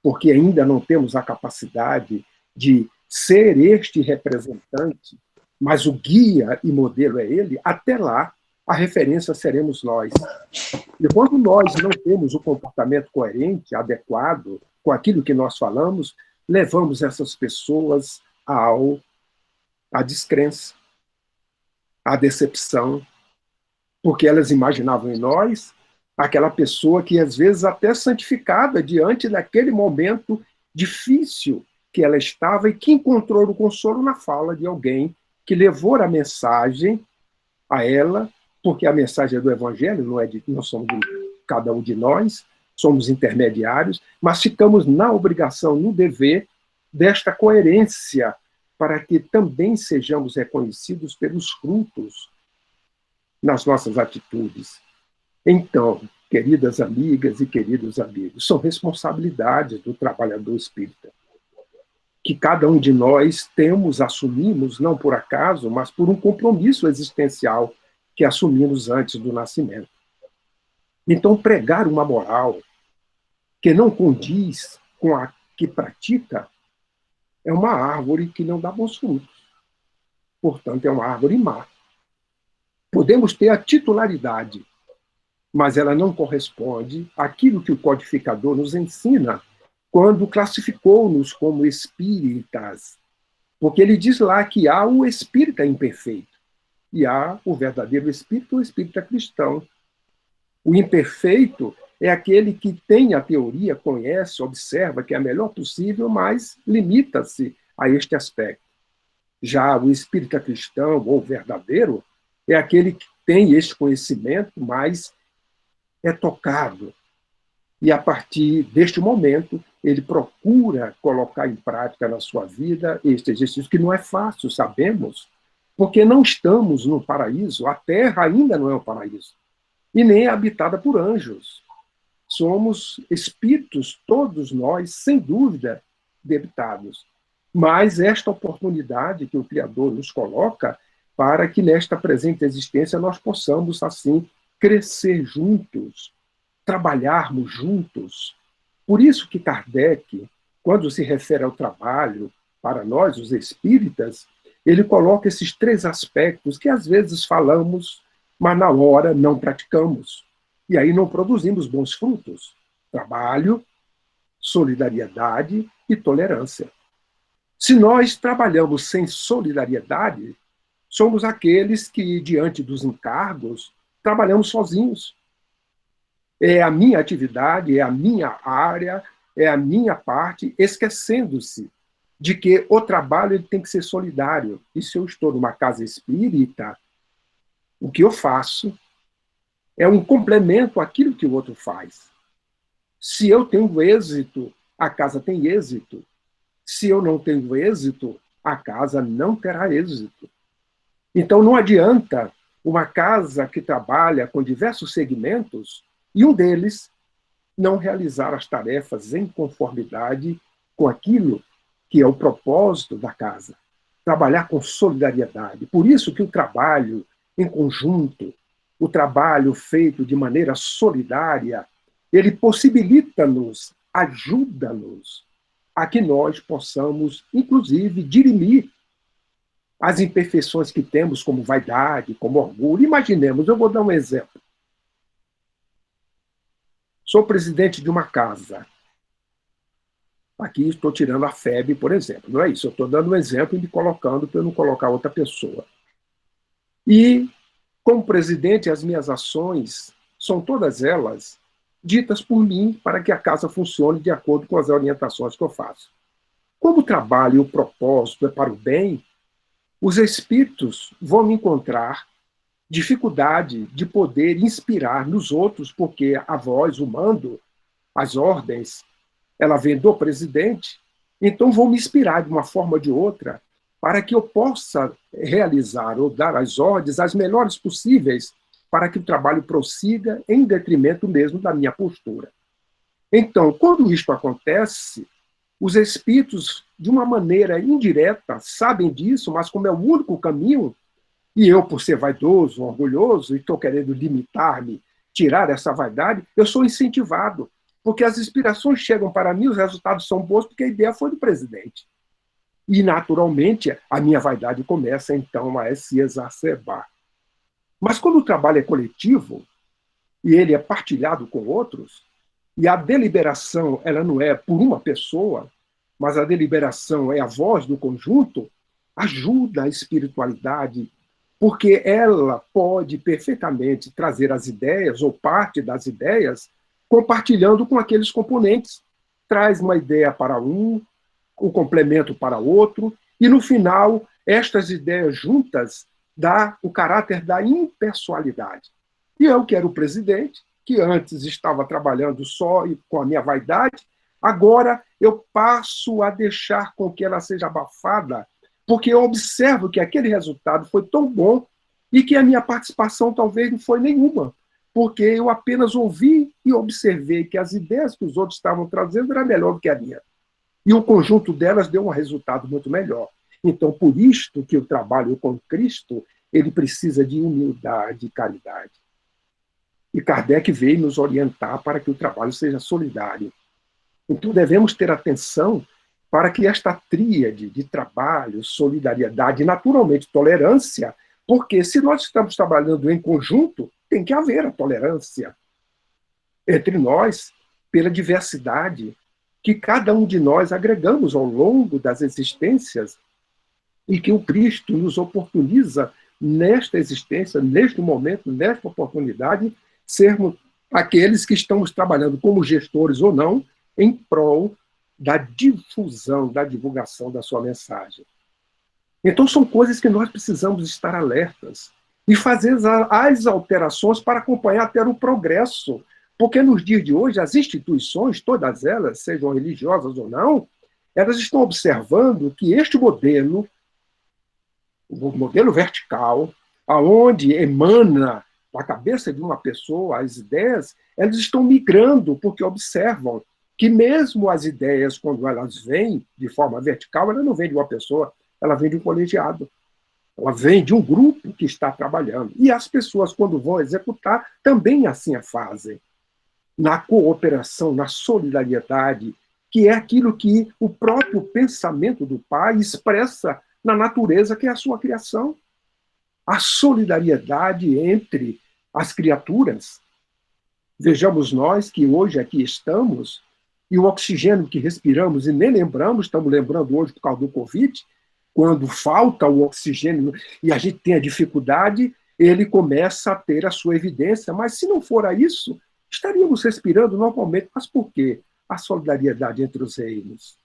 porque ainda não temos a capacidade de ser este representante, mas o guia e modelo é ele, até lá a referência seremos nós. E quando nós não temos o comportamento coerente, adequado com aquilo que nós falamos, levamos essas pessoas à descrença, à decepção, porque elas imaginavam em nós aquela pessoa que, às vezes, até santificada diante daquele momento difícil que ela estava e que encontrou o consolo na fala de alguém que levou a mensagem a ela, porque a mensagem é do Evangelho, não somos de cada um de nós, somos intermediários, mas ficamos na obrigação, no dever desta coerência, para que também sejamos reconhecidos pelos frutos nas nossas atitudes. Então, queridas amigas e queridos amigos, são responsabilidades do trabalhador espírita, que cada um de nós assumimos, não por acaso, mas por um compromisso existencial que assumimos antes do nascimento. Então, pregar uma moral que não condiz com a que pratica é uma árvore que não dá bons frutos. Portanto, é uma árvore má. Podemos ter a titularidade, mas ela não corresponde àquilo que o codificador nos ensina quando classificou-nos como espíritas. Porque ele diz lá que há o espírita imperfeito e há o verdadeiro espírito, o espírita cristão. O imperfeito é aquele que tem a teoria, conhece, observa que é a melhor possível, mas limita-se a este aspecto. Já o espírita cristão, ou verdadeiro, é aquele que tem este conhecimento, mas é tocado. E a partir deste momento, ele procura colocar em prática na sua vida este exercício, que não é fácil, sabemos, porque não estamos no paraíso, a Terra ainda não é o paraíso, e nem é habitada por anjos. Somos espíritos, todos nós, sem dúvida, debitados. Mas esta oportunidade que o Criador nos coloca para que nesta presente existência nós possamos, assim, crescer juntos, trabalharmos juntos. Por isso que Kardec, quando se refere ao trabalho, para nós, os espíritas, ele coloca esses 3 aspectos que às vezes falamos, mas na hora não praticamos. E aí não produzimos bons frutos. Trabalho, solidariedade e tolerância. Se nós trabalhamos sem solidariedade, somos aqueles que, diante dos encargos, trabalhamos sozinhos. É a minha atividade, é a minha área, é a minha parte, esquecendo-se de que o trabalho ele tem que ser solidário. E se eu estou numa casa espírita, o que eu faço é um complemento àquilo que o outro faz. Se eu tenho êxito, a casa tem êxito. Se eu não tenho êxito, a casa não terá êxito. Então não adianta uma casa que trabalha com diversos segmentos e um deles não realizar as tarefas em conformidade com aquilo que é o propósito da casa. Trabalhar com solidariedade. Por isso que o trabalho em conjunto, o trabalho feito de maneira solidária, ele possibilita-nos, ajuda-nos a que nós possamos, inclusive, dirimir as imperfeições que temos, como vaidade, como orgulho. Imaginemos, eu vou dar um exemplo. Sou presidente de uma casa. Aqui estou tirando a FEB, por exemplo. Não é isso, eu estou dando um exemplo e me colocando para eu não colocar outra pessoa. E, como presidente, as minhas ações são todas elas ditas por mim para que a casa funcione de acordo com as orientações que eu faço. Como o trabalho e o propósito é para o bem, os espíritos vão encontrar dificuldade de poder inspirar nos outros, porque a voz, o mando, as ordens, ela vem do presidente, então vão me inspirar de uma forma ou de outra para que eu possa realizar ou dar as ordens as melhores possíveis para que o trabalho prossiga em detrimento mesmo da minha postura. Então, quando isto acontece, os espíritos, de uma maneira indireta, sabem disso, mas como é o único caminho, e eu, por ser vaidoso, orgulhoso, e estou querendo limitar-me, tirar essa vaidade, eu sou incentivado, porque as inspirações chegam para mim, os resultados são bons, porque a ideia foi do presidente. E, naturalmente, a minha vaidade começa, então, a se exacerbar. Mas quando o trabalho é coletivo, e ele é partilhado com outros, e a deliberação ela não é por uma pessoa, mas a deliberação é a voz do conjunto, ajuda a espiritualidade, porque ela pode perfeitamente trazer as ideias, ou parte das ideias, compartilhando com aqueles componentes. Traz uma ideia para um, o complemento para outro, e no final, estas ideias juntas dá o caráter da impessoalidade. E eu, que era o presidente, que antes estava trabalhando só e com a minha vaidade, agora eu passo a deixar com que ela seja abafada, porque eu observo que aquele resultado foi tão bom e que a minha participação talvez não foi nenhuma, porque eu apenas ouvi e observei que as ideias que os outros estavam trazendo eram melhor do que a minha. E o conjunto delas deu um resultado muito melhor. Então, por isto que o trabalho com Cristo, ele precisa de humildade e caridade. E Kardec veio nos orientar para que o trabalho seja solidário. Então, devemos ter atenção para que esta tríade de trabalho, solidariedade e, naturalmente, tolerância, porque se nós estamos trabalhando em conjunto, tem que haver a tolerância entre nós, pela diversidade que cada um de nós agregamos ao longo das existências e que o Cristo nos oportuniza nesta existência, neste momento, nesta oportunidade, sermos aqueles que estamos trabalhando como gestores ou não em prol da difusão, da divulgação da sua mensagem. Então são coisas que nós precisamos estar alertas e fazer as alterações para acompanhar até o progresso, porque nos dias de hoje as instituições, todas elas, sejam religiosas ou não, elas estão observando que este modelo o modelo vertical, aonde emana da cabeça de uma pessoa as ideias, elas estão migrando, porque observam que mesmo as ideias, quando elas vêm de forma vertical, ela não vem de uma pessoa, ela vem de um colegiado. Ela vem de um grupo que está trabalhando. E as pessoas, quando vão executar, também assim a fazem. Na cooperação, na solidariedade, que é aquilo que o próprio pensamento do Pai expressa na natureza, que é a sua criação. A solidariedade entre as criaturas. Vejamos nós que hoje aqui estamos, e o oxigênio que respiramos, e nem lembramos, estamos lembrando hoje por causa do Covid, quando falta o oxigênio e a gente tem a dificuldade, ele começa a ter a sua evidência. Mas se não for isso, estaríamos respirando normalmente. Mas por quê? A solidariedade entre os reinos.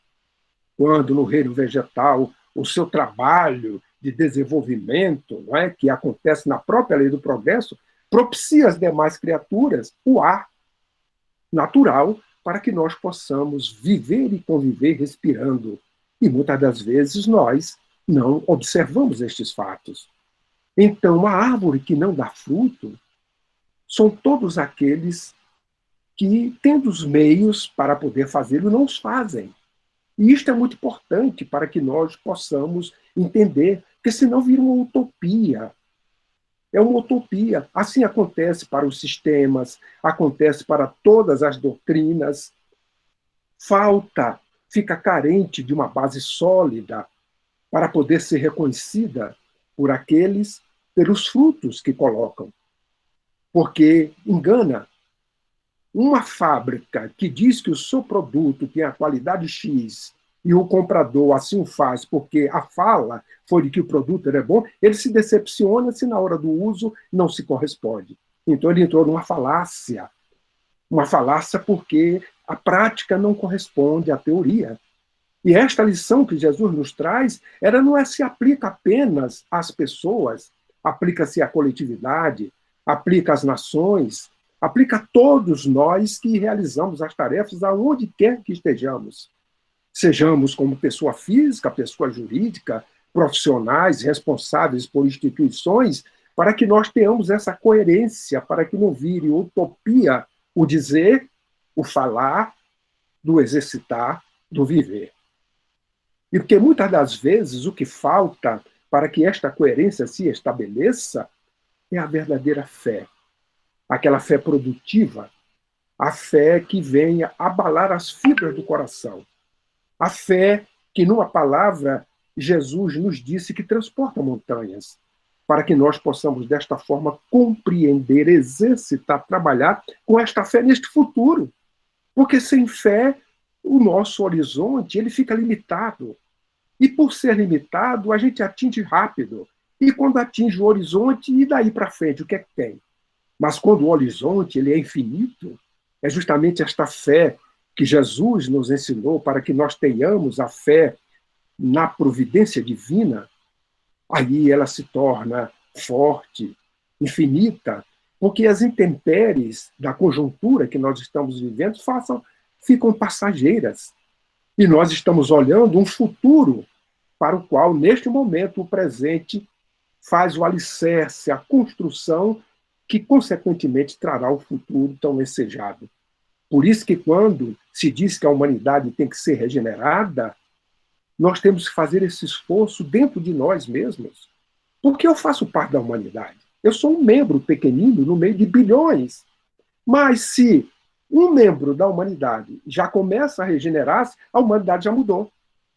Quando no reino vegetal o seu trabalho de desenvolvimento, não é, que acontece na própria lei do progresso, propicia às demais criaturas o ar natural para que nós possamos viver e conviver respirando. E muitas das vezes nós não observamos estes fatos. Então, a árvore que não dá fruto são todos aqueles que, tendo os meios para poder fazê-lo, não os fazem. E isto é muito importante para que nós possamos entender, porque senão vira uma utopia. É uma utopia. Assim acontece para os sistemas, acontece para todas as doutrinas. Fica carente de uma base sólida para poder ser reconhecida por aqueles, pelos frutos que colocam. Porque engana. Uma fábrica que diz que o seu produto tem a qualidade X e o comprador assim o faz porque a fala foi de que o produto era bom, ele se decepciona se na hora do uso não se corresponde. Então ele entrou numa falácia. Uma falácia porque a prática não corresponde à teoria. E esta lição que Jesus nos traz, ela não se aplica apenas às pessoas, aplica-se à coletividade, aplica às nações, aplica a todos nós que realizamos as tarefas aonde quer que estejamos. Sejamos como pessoa física, pessoa jurídica, profissionais, responsáveis por instituições, para que nós tenhamos essa coerência, para que não vire utopia o dizer, o falar, do exercitar, do viver. E porque muitas das vezes o que falta para que esta coerência se estabeleça é a verdadeira fé. Aquela fé produtiva, a fé que venha abalar as fibras do coração. A fé que, numa palavra, Jesus nos disse que transporta montanhas, para que nós possamos, desta forma, compreender, exercitar, trabalhar com esta fé neste futuro. Porque sem fé, o nosso horizonte ele fica limitado. E por ser limitado, a gente atinge rápido. E quando atinge o horizonte, e daí para frente, o que é que tem? Mas quando o horizonte ele é infinito, é justamente esta fé que Jesus nos ensinou para que nós tenhamos a fé na providência divina, aí ela se torna forte, infinita, porque as intempéries da conjuntura que nós estamos vivendo ficam passageiras. E nós estamos olhando um futuro para o qual, neste momento, o presente faz o alicerce, a construção que, consequentemente, trará o futuro tão desejado. Por isso que, quando se diz que a humanidade tem que ser regenerada, nós temos que fazer esse esforço dentro de nós mesmos. Porque eu faço parte da humanidade. Eu sou um membro pequenino no meio de bilhões. Mas se um membro da humanidade já começa a regenerar-se, a humanidade já mudou.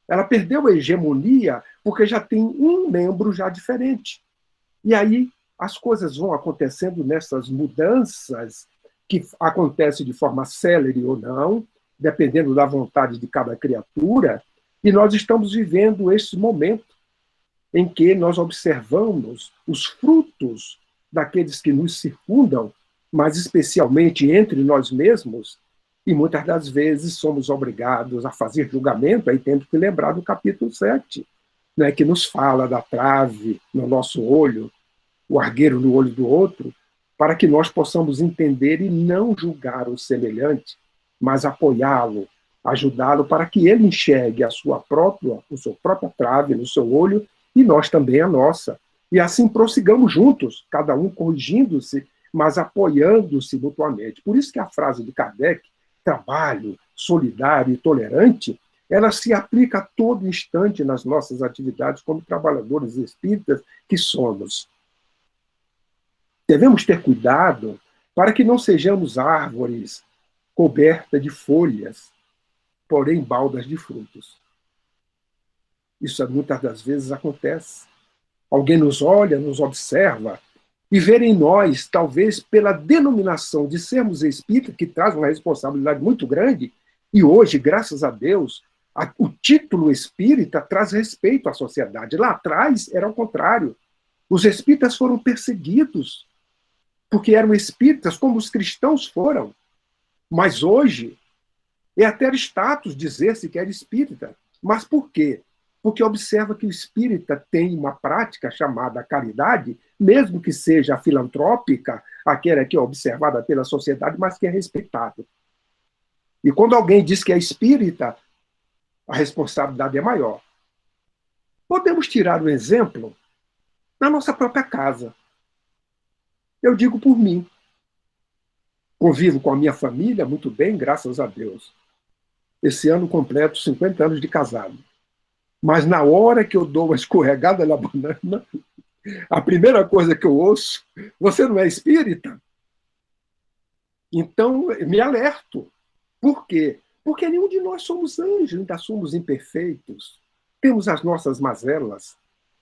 Ela perdeu a hegemonia porque já tem um membro já diferente. E aí as coisas vão acontecendo nessas mudanças que acontecem de forma célere ou não, dependendo da vontade de cada criatura, e nós estamos vivendo esse momento em que nós observamos os frutos daqueles que nos circundam, mas especialmente entre nós mesmos, e muitas das vezes somos obrigados a fazer julgamento, aí temos que lembrar do capítulo 7, né, que nos fala da trave no nosso olho, o argueiro no olho do outro, para que nós possamos entender e não julgar o semelhante, mas apoiá-lo, ajudá-lo para que ele enxergue a sua própria trave no seu olho e nós também a nossa. E assim prossigamos juntos, cada um corrigindo-se, mas apoiando-se mutuamente. Por isso que a frase de Kardec, trabalho, solidário e tolerante, ela se aplica a todo instante nas nossas atividades como trabalhadores espíritas que somos. Devemos ter cuidado para que não sejamos árvores cobertas de folhas, porém baldas de frutos. Isso muitas das vezes acontece. Alguém nos olha, nos observa, e ver em nós, talvez pela denominação de sermos espíritas, que traz uma responsabilidade muito grande, e hoje, graças a Deus, o título espírita traz respeito à sociedade. Lá atrás era o contrário. Os espíritas foram perseguidos, porque eram espíritas como os cristãos foram. Mas hoje, é até status dizer-se que era espírita. Mas por quê? Porque observa que o espírita tem uma prática chamada caridade, mesmo que seja filantrópica, aquela que é observada pela sociedade, mas que é respeitada. E quando alguém diz que é espírita, a responsabilidade é maior. Podemos tirar um exemplo na nossa própria casa. Eu digo por mim. Convivo com a minha família muito bem, graças a Deus. Esse ano completo 50 anos de casado. Mas na hora que eu dou uma escorregada na banana, a primeira coisa que eu ouço, você não é espírita? Então, me alerto. Por quê? Porque nenhum de nós somos anjos, ainda somos imperfeitos. Temos as nossas mazelas.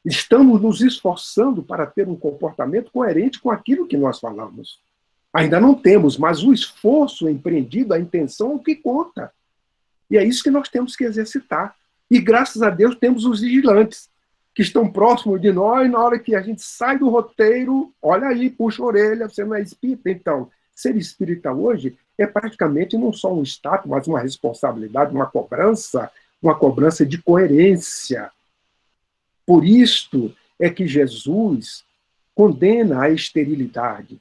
Estamos nos esforçando para ter um comportamento coerente com aquilo que nós falamos. Ainda não temos, mas o esforço empreendido, a intenção é o que conta. E é isso que nós temos que exercitar. E, graças a Deus, temos os vigilantes, que estão próximos de nós, na hora que a gente sai do roteiro, olha aí, puxa a orelha, você não é espírita. Então, ser espírita hoje é praticamente não só um status, mas uma responsabilidade, uma cobrança de coerência. Por isto é que Jesus condena a esterilidade,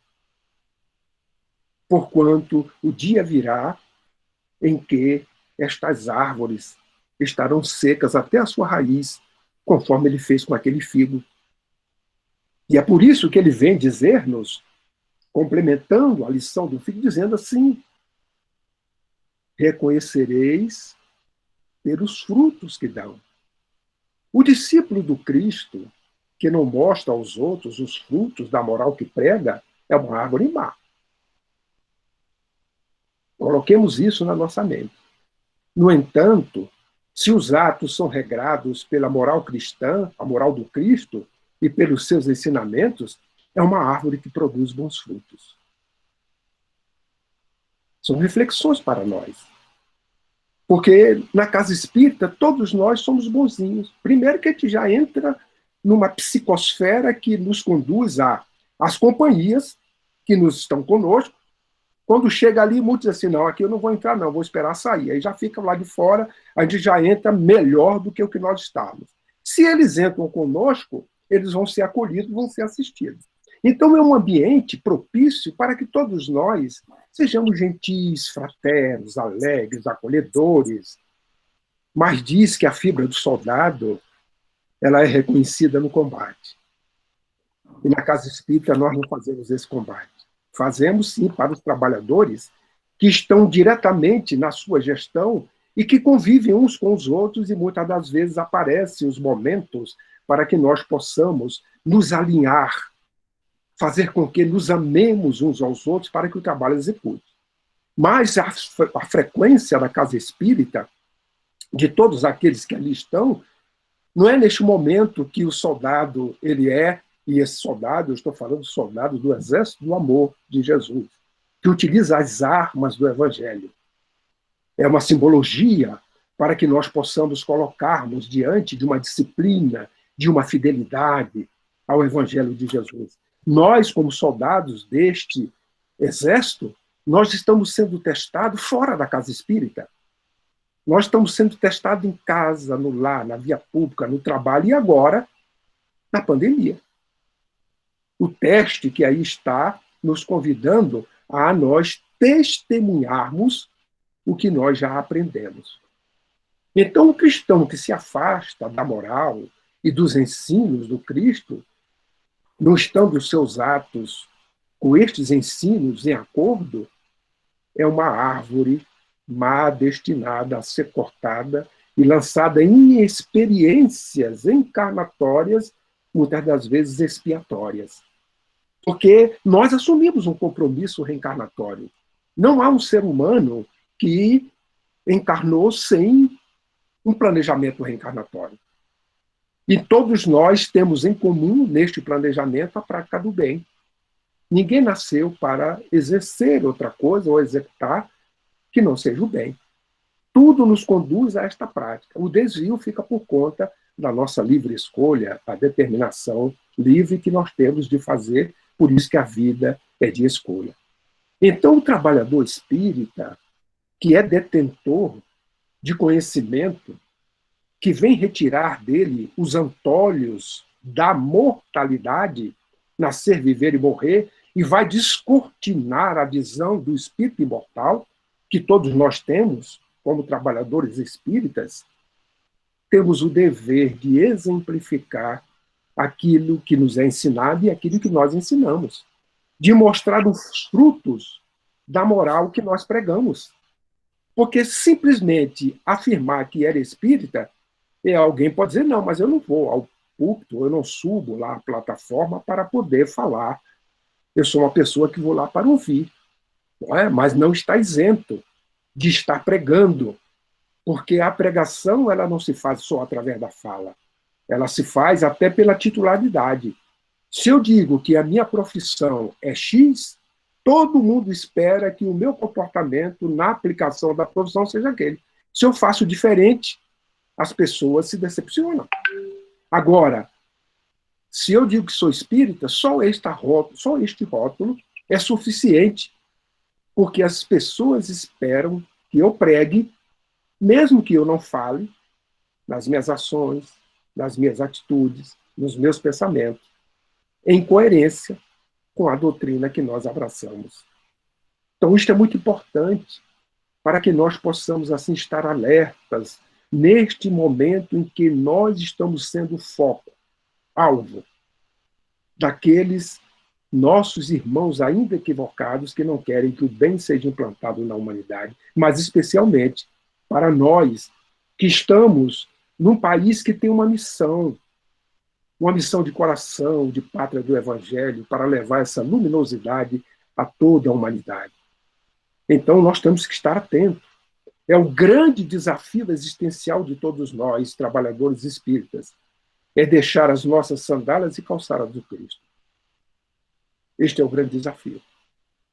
porquanto o dia virá em que estas árvores estarão secas até a sua raiz, conforme ele fez com aquele figo. E é por isso que ele vem dizer-nos, complementando a lição do figo, dizendo assim: reconhecereis pelos frutos que dão. O discípulo do Cristo, que não mostra aos outros os frutos da moral que prega, é uma árvore má. Coloquemos isso na nossa mente. No entanto, se os atos são regrados pela moral cristã, a moral do Cristo, e pelos seus ensinamentos, é uma árvore que produz bons frutos. São reflexões para nós. Porque na casa espírita, todos nós somos bonzinhos. Primeiro que a gente já entra numa psicosfera que nos conduz às companhias que nos estão conosco. Quando chega ali, muitos dizem assim, não, aqui eu não vou entrar não, vou esperar sair. Aí já fica lá de fora, a gente já entra melhor do que o que nós estávamos. Se eles entram conosco, eles vão ser acolhidos, vão ser assistidos. Então é um ambiente propício para que todos nós sejamos gentis, fraternos, alegres, acolhedores. Mas diz que a fibra do soldado, ela é reconhecida no combate. E na casa espírita nós não fazemos esse combate. Fazemos, sim, para os trabalhadores que estão diretamente na sua gestão e que convivem uns com os outros e muitas das vezes aparecem os momentos para que nós possamos nos alinhar, fazer com que nos amemos uns aos outros para que o trabalho execute. Mas a frequência da casa espírita, de todos aqueles que ali estão, não é neste momento que o soldado ele é. E esse soldado, eu estou falando do soldado do exército do amor de Jesus, que utiliza as armas do Evangelho. É uma simbologia para que nós possamos colocarmos diante de uma disciplina, de uma fidelidade ao Evangelho de Jesus. Nós, como soldados deste exército, nós estamos sendo testados fora da casa espírita. Nós estamos sendo testados em casa, no lar, na via pública, no trabalho e agora na pandemia. O teste que aí está nos convidando a nós testemunharmos o que nós já aprendemos. Então, o cristão que se afasta da moral e dos ensinos do Cristo, não estando os seus atos com estes ensinos em acordo, é uma árvore má destinada a ser cortada e lançada em experiências encarnatórias, muitas das vezes expiatórias. Porque nós assumimos um compromisso reencarnatório. Não há um ser humano que encarnou sem um planejamento reencarnatório. E todos nós temos em comum, neste planejamento, a prática do bem. Ninguém nasceu para exercer outra coisa ou executar que não seja o bem. Tudo nos conduz a esta prática. O desvio fica por conta da nossa livre escolha, a determinação livre que nós temos de fazer, por isso que a vida é de escolha. Então, o trabalhador espírita, que é detentor de conhecimento, que vem retirar dele os antolhos da mortalidade, nascer, viver e morrer, e vai descortinar a visão do espírito imortal, que todos nós temos, como trabalhadores espíritas, temos o dever de exemplificar aquilo que nos é ensinado e aquilo que nós ensinamos, de mostrar os frutos da moral que nós pregamos. Porque simplesmente afirmar que era espírita, alguém pode dizer, não, mas eu não vou ao púlpito, eu não subo lá à plataforma para poder falar. Eu sou uma pessoa que vou lá para ouvir. Não é? Mas não está isento de estar pregando, porque a pregação ela não se faz só através da fala, ela se faz até pela titularidade. Se eu digo que a minha profissão é X, todo mundo espera que o meu comportamento na aplicação da profissão seja aquele. Se eu faço diferente, as pessoas se decepcionam. Agora, se eu digo que sou espírita, só este rótulo é suficiente, porque as pessoas esperam que eu pregue, mesmo que eu não fale, nas minhas ações, nas minhas atitudes, nos meus pensamentos, em coerência com a doutrina que nós abraçamos. Então, isto é muito importante para que nós possamos, assim, estar alertas neste momento em que nós estamos sendo foco, alvo daqueles nossos irmãos ainda equivocados que não querem que o bem seja implantado na humanidade, mas especialmente para nós que estamos num país que tem uma missão de coração, de pátria do Evangelho, para levar essa luminosidade a toda a humanidade. Então, nós temos que estar atentos. É o grande desafio existencial de todos nós, trabalhadores espíritas, é deixar as nossas sandálias e calçar as do Cristo. Este é o grande desafio.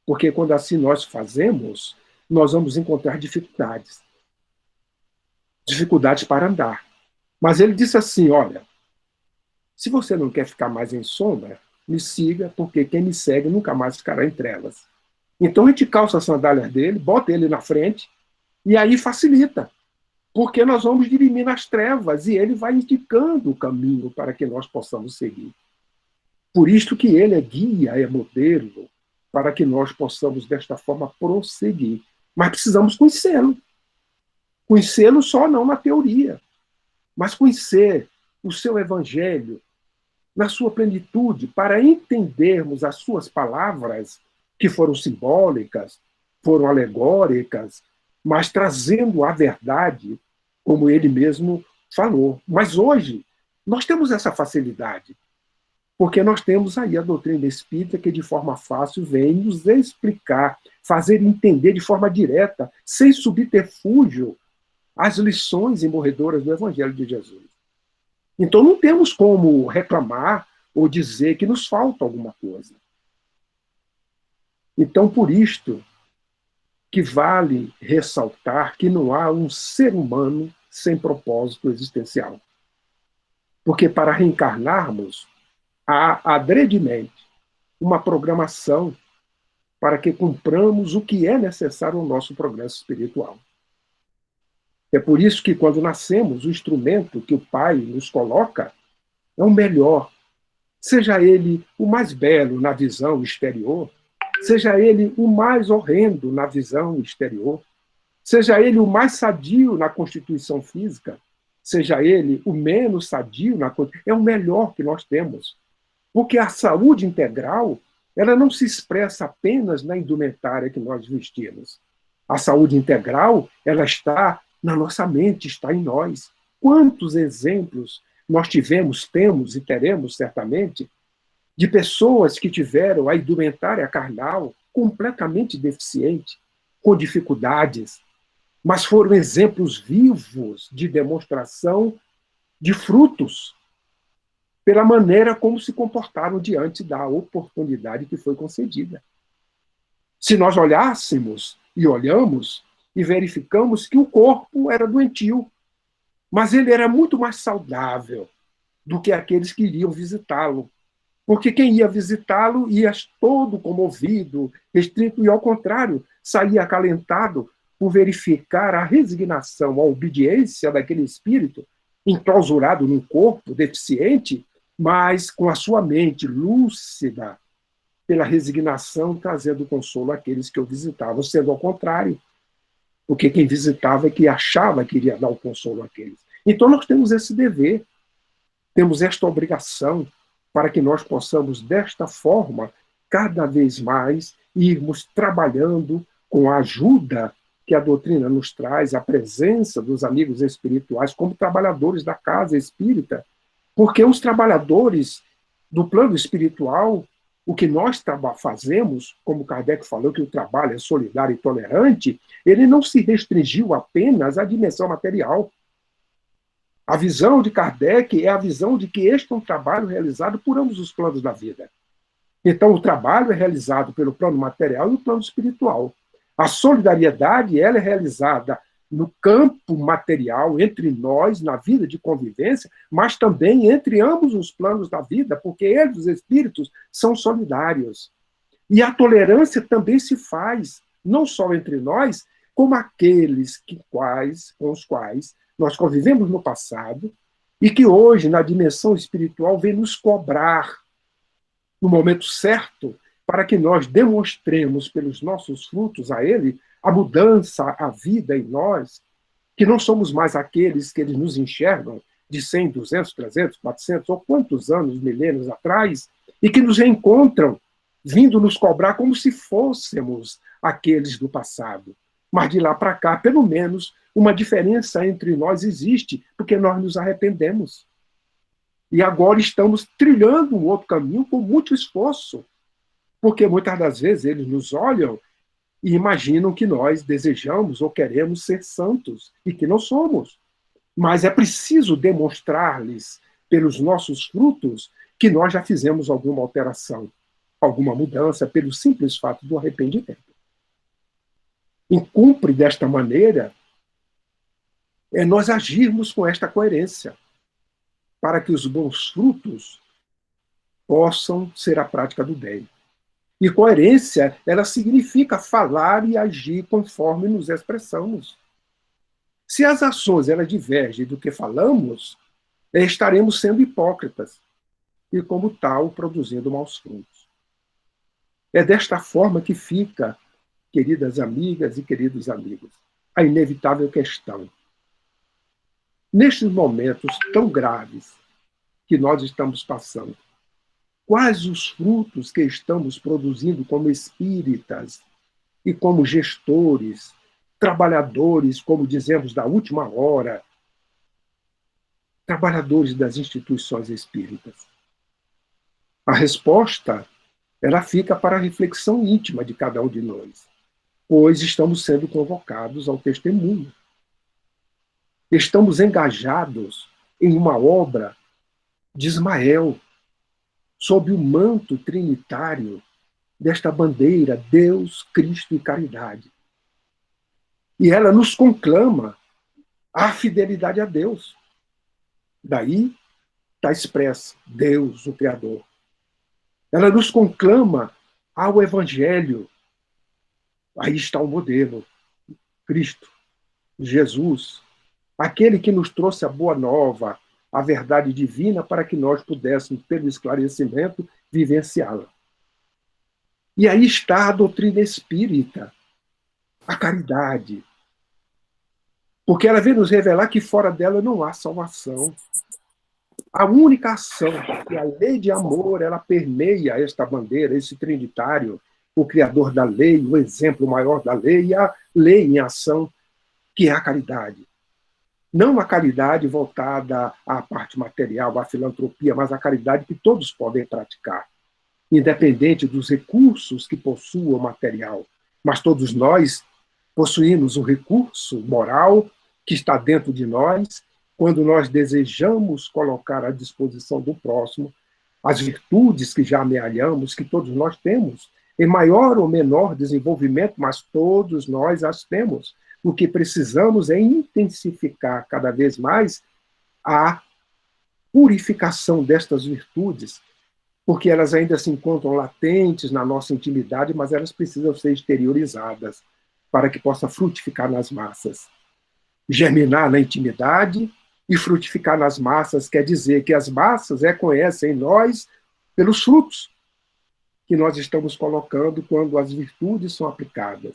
Porque quando assim nós fazemos, nós vamos encontrar dificuldades. Dificuldades para andar. Mas ele disse assim, olha, se você não quer ficar mais em sombra, me siga, porque quem me segue nunca mais ficará em trevas. Então a gente calça as sandálias dele, bota ele na frente, e aí facilita. Porque nós vamos dirimir nas trevas, e ele vai indicando o caminho para que nós possamos seguir. Por isto que ele é guia, é modelo, para que nós possamos, desta forma, prosseguir. Mas precisamos conhecê-lo. Conhecê-lo só não na teoria, mas conhecer o seu evangelho na sua plenitude, para entendermos as suas palavras, que foram simbólicas, foram alegóricas, mas trazendo a verdade, como ele mesmo falou. Mas hoje, nós temos essa facilidade, porque nós temos aí a doutrina espírita que, de forma fácil, vem nos explicar, fazer entender de forma direta, sem subterfúgio, as lições imorredoras do Evangelho de Jesus. Então não temos como reclamar ou dizer que nos falta alguma coisa. Então, por isto, que vale ressaltar que não há um ser humano sem propósito existencial. Porque para reencarnarmos, há adredemente uma programação para que cumpramos o que é necessário ao nosso progresso espiritual. É por isso que, quando nascemos, o instrumento que o Pai nos coloca é o melhor. Seja ele o mais belo na visão exterior, seja ele o mais horrendo na visão exterior, seja ele o mais sadio na constituição física, seja ele o menos sadio na coisa, é o melhor que nós temos. Porque a saúde integral, ela não se expressa apenas na indumentária que nós vestimos. A saúde integral, ela está na nossa mente, está em nós. Quantos exemplos nós tivemos, temos e teremos, certamente, de pessoas que tiveram a indumentária carnal completamente deficiente, com dificuldades, mas foram exemplos vivos de demonstração de frutos, pela maneira como se comportaram diante da oportunidade que foi concedida. Se nós olhássemos e olhamos e verificamos que o corpo era doentio, mas ele era muito mais saudável do que aqueles que iriam visitá-lo. Porque quem ia visitá-lo ia todo comovido, restrito, e ao contrário, saía acalentado por verificar a resignação, a obediência daquele espírito enclausurado num corpo deficiente, mas com a sua mente lúcida, pela resignação, trazendo consolo àqueles que o visitavam, sendo ao contrário, porque quem visitava é que achava que iria dar o consolo àqueles. Então nós temos esse dever, temos esta obrigação, para que nós possamos, desta forma, cada vez mais, irmos trabalhando com a ajuda que a doutrina nos traz, a presença dos amigos espirituais como trabalhadores da casa espírita, porque os trabalhadores do plano espiritual, o que nós fazemos, como Kardec falou que o trabalho é solidário e tolerante, ele não se restringiu apenas à dimensão material. A visão de Kardec é a visão de que este é um trabalho realizado por ambos os planos da vida. Então, o trabalho é realizado pelo plano material e o plano espiritual. A solidariedade, ela é realizada no campo material, entre nós, na vida de convivência, mas também entre ambos os planos da vida, porque eles, os espíritos, são solidários. E a tolerância também se faz, não só entre nós, como aqueles com os quais nós convivemos no passado e que hoje, na dimensão espiritual, vem nos cobrar no momento certo para que nós demonstremos pelos nossos frutos a ele a mudança, a vida em nós, que não somos mais aqueles que eles nos enxergam de 100, 200, 300, 400 ou quantos anos, milênios atrás, e que nos reencontram vindo nos cobrar como se fôssemos aqueles do passado. Mas de lá para cá, pelo menos, uma diferença entre nós existe, porque nós nos arrependemos. E agora estamos trilhando um outro caminho com muito esforço, porque muitas das vezes eles nos olham e imaginam que nós desejamos ou queremos ser santos, e que não somos. Mas é preciso demonstrar-lhes, pelos nossos frutos, que nós já fizemos alguma alteração, alguma mudança, pelo simples fato do arrependimento. E cumpre desta maneira nós agirmos com esta coerência, para que os bons frutos possam ser a prática do bem. E coerência, ela significa falar e agir conforme nos expressamos. Se as ações elas divergem do que falamos, estaremos sendo hipócritas e, como tal, produzindo maus frutos. É desta forma que fica, queridas amigas e queridos amigos, a inevitável questão. Nestes momentos tão graves que nós estamos passando, quais os frutos que estamos produzindo como espíritas e como gestores, trabalhadores, como dizemos, da última hora, trabalhadores das instituições espíritas? A resposta, ela fica para a reflexão íntima de cada um de nós, pois estamos sendo convocados ao testemunho. Estamos engajados em uma obra de Ismael, sob o manto trinitário desta bandeira Deus, Cristo e caridade. E ela nos conclama à fidelidade a Deus. Daí está expressa Deus, o Criador. Ela nos conclama ao Evangelho. Aí está o modelo. Cristo, Jesus, aquele que nos trouxe a boa nova, a verdade divina, para que nós pudéssemos, pelo esclarecimento, vivenciá-la. E aí está a doutrina espírita, a caridade. Porque ela vem nos revelar que fora dela não há salvação. A única ação, que a lei de amor, ela permeia esta bandeira, esse trinitário, o criador da lei, o exemplo maior da lei, e a lei em ação, que é a caridade. Não a caridade voltada à parte material, à filantropia, mas a caridade que todos podem praticar, independente dos recursos que possuam o material. Mas todos nós possuímos um recurso moral que está dentro de nós, quando nós desejamos colocar à disposição do próximo as virtudes que já amealhamos, que todos nós temos, em maior ou menor desenvolvimento, mas todos nós as temos. O que precisamos é intensificar cada vez mais a purificação destas virtudes, porque elas ainda se encontram latentes na nossa intimidade, mas elas precisam ser exteriorizadas para que possa frutificar nas massas. Germinar na intimidade e frutificar nas massas quer dizer que as massas reconhecem nós pelos frutos que nós estamos colocando quando as virtudes são aplicadas.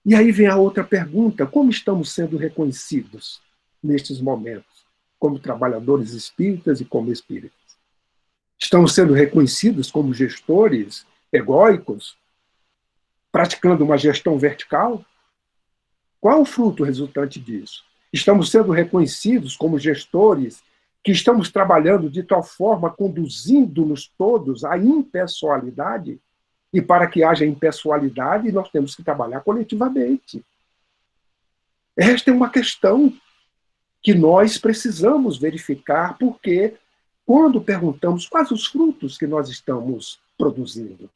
E aí vem a outra pergunta: como estamos sendo reconhecidos nestes momentos, como trabalhadores espíritas e como espíritas? Estamos sendo reconhecidos como gestores egóicos, praticando uma gestão vertical? Qual o fruto resultante disso? Estamos sendo reconhecidos como gestores que estamos trabalhando de tal forma, conduzindo-nos todos à impessoalidade? E para que haja impessoalidade, nós temos que trabalhar coletivamente. Esta é uma questão que nós precisamos verificar, porque quando perguntamos quais os frutos que nós estamos produzindo,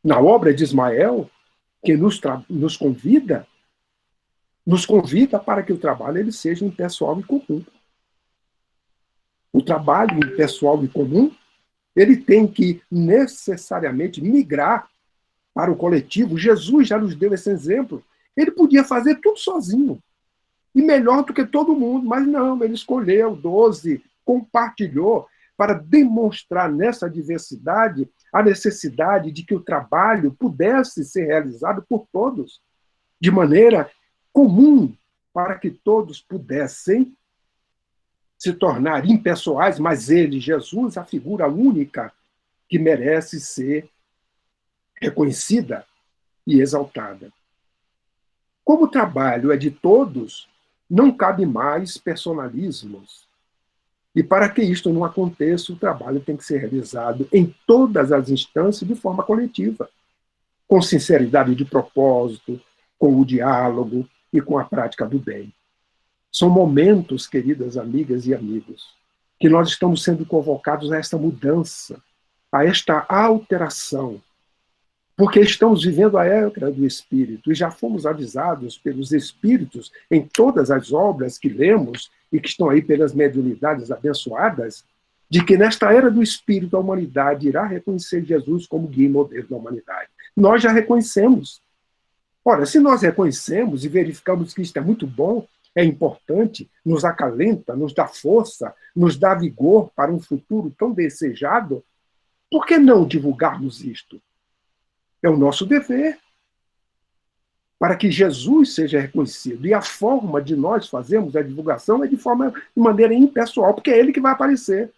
na obra de Ismael, que nos convida para que o trabalho ele seja impessoal e comum. O trabalho impessoal e comum, ele tem que necessariamente migrar para o coletivo. Jesus já nos deu esse exemplo. Ele podia fazer tudo sozinho, e melhor do que todo mundo, mas não, ele escolheu 12, compartilhou, para demonstrar nessa diversidade a necessidade de que o trabalho pudesse ser realizado por todos, de maneira comum, para que todos pudessem se tornar impessoais, mas ele, Jesus, a figura única que merece ser reconhecida e exaltada. Como o trabalho é de todos, não cabe mais personalismos. E para que isto não aconteça, o trabalho tem que ser realizado em todas as instâncias de forma coletiva, com sinceridade de propósito, com o diálogo e com a prática do bem. São momentos, queridas amigas e amigos, que nós estamos sendo convocados a esta mudança, a esta alteração, porque estamos vivendo a era do Espírito e já fomos avisados pelos Espíritos em todas as obras que lemos e que estão aí pelas mediunidades abençoadas, de que nesta era do Espírito a humanidade irá reconhecer Jesus como guia e modelo da humanidade. Nós já reconhecemos. Ora, se nós reconhecemos e verificamos que isto é muito bom, é importante, nos acalenta, nos dá força, nos dá vigor para um futuro tão desejado, por que não divulgarmos isto? É o nosso dever, para que Jesus seja reconhecido. E a forma de nós fazermos a divulgação é de maneira impessoal, porque é ele que vai aparecer.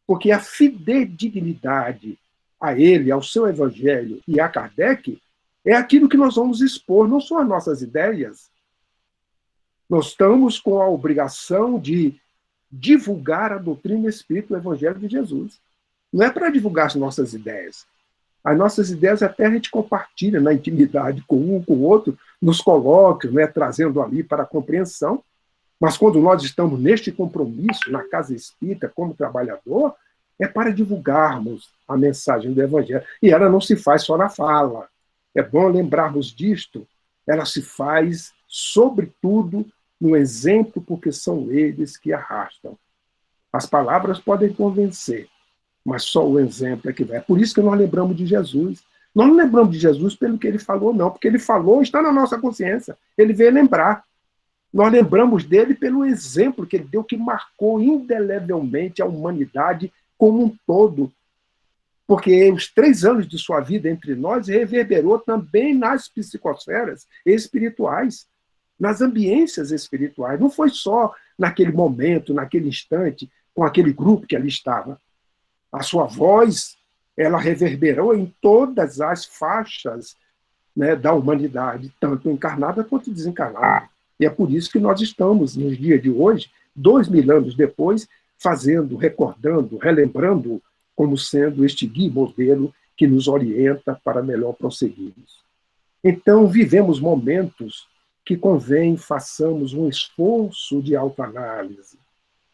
Porque a fidedignidade a ele, ao seu evangelho e a Kardec, é aquilo que nós vamos expor, não são as nossas ideias. Nós estamos com a obrigação de divulgar a doutrina espírita do Evangelho de Jesus. Não é para divulgar as nossas ideias. As nossas ideias até a gente compartilha na intimidade com um, com o outro, nos coloca, né, trazendo ali para a compreensão. Mas quando nós estamos neste compromisso, na casa espírita, como trabalhador, é para divulgarmos a mensagem do Evangelho. E ela não se faz só na fala. É bom lembrarmos disto. Ela se faz, sobretudo, no exemplo, porque são eles que arrastam. As palavras podem convencer, mas só o exemplo é que vai. É por isso que nós lembramos de Jesus. Nós não lembramos de Jesus pelo que ele falou, não, porque ele falou, está na nossa consciência. Ele veio lembrar. Nós lembramos dele pelo exemplo que ele deu, que marcou indelevelmente a humanidade como um todo. Porque os 3 anos de sua vida entre nós reverberou também nas psicosferas espirituais, nas ambiências espirituais. Não foi só naquele momento, naquele instante, com aquele grupo que ali estava. A sua voz, ela reverberou em todas as faixas, né, da humanidade, tanto encarnada quanto desencarnada. E é por isso que nós estamos, nos dias de hoje, 2000 anos depois, fazendo, recordando, relembrando como sendo este guia modelo que nos orienta para melhor prosseguirmos. Então, vivemos momentos que convém façamos um esforço de autoanálise,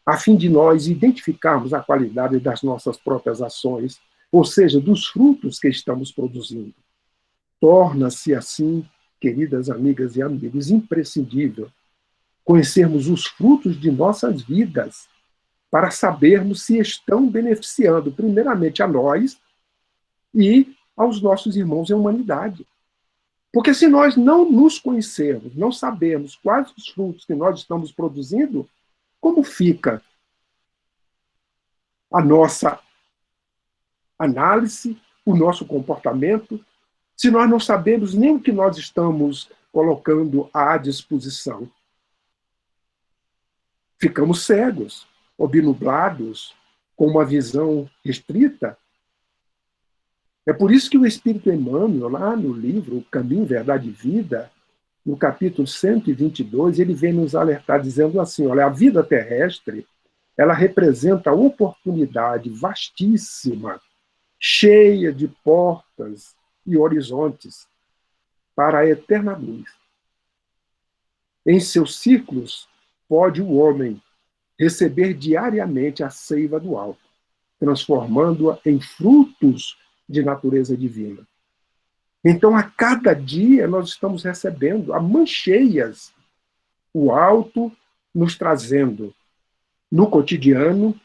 a fim de nós identificarmos a qualidade das nossas próprias ações, ou seja, dos frutos que estamos produzindo. Torna-se assim, queridas amigas e amigos, imprescindível conhecermos os frutos de nossas vidas para sabermos se estão beneficiando, primeiramente, a nós e aos nossos irmãos em humanidade. Porque se nós não nos conhecermos, não sabemos quais os frutos que nós estamos produzindo, como fica a nossa análise, o nosso comportamento, se nós não sabemos nem o que nós estamos colocando à disposição? Ficamos cegos, obnublados, com uma visão restrita. É por isso que o Espírito Emmanuel, lá no livro Caminho, Verdade e Vida, no capítulo 122, ele vem nos alertar dizendo assim, olha, a vida terrestre, ela representa a oportunidade vastíssima, cheia de portas e horizontes para a eterna luz. Em seus ciclos, pode o homem receber diariamente a seiva do alto, transformando-a em frutos de natureza divina. Então, a cada dia, nós estamos recebendo a mãos cheias o alto nos trazendo no cotidiano,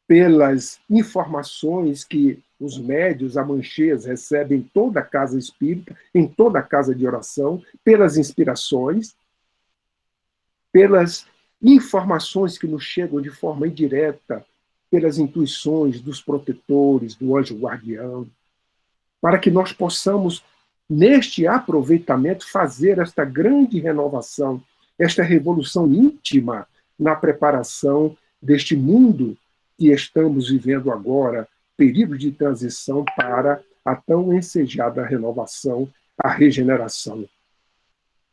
pelas informações que os médios, amanchês, recebem em toda a casa espírita, em toda a casa de oração, pelas inspirações, pelas informações que nos chegam de forma indireta, pelas intuições dos protetores, do anjo guardião, para que nós possamos, neste aproveitamento, fazer esta grande renovação, esta revolução íntima na preparação deste mundo que estamos vivendo agora, período de transição para a tão ensejada renovação, a regeneração.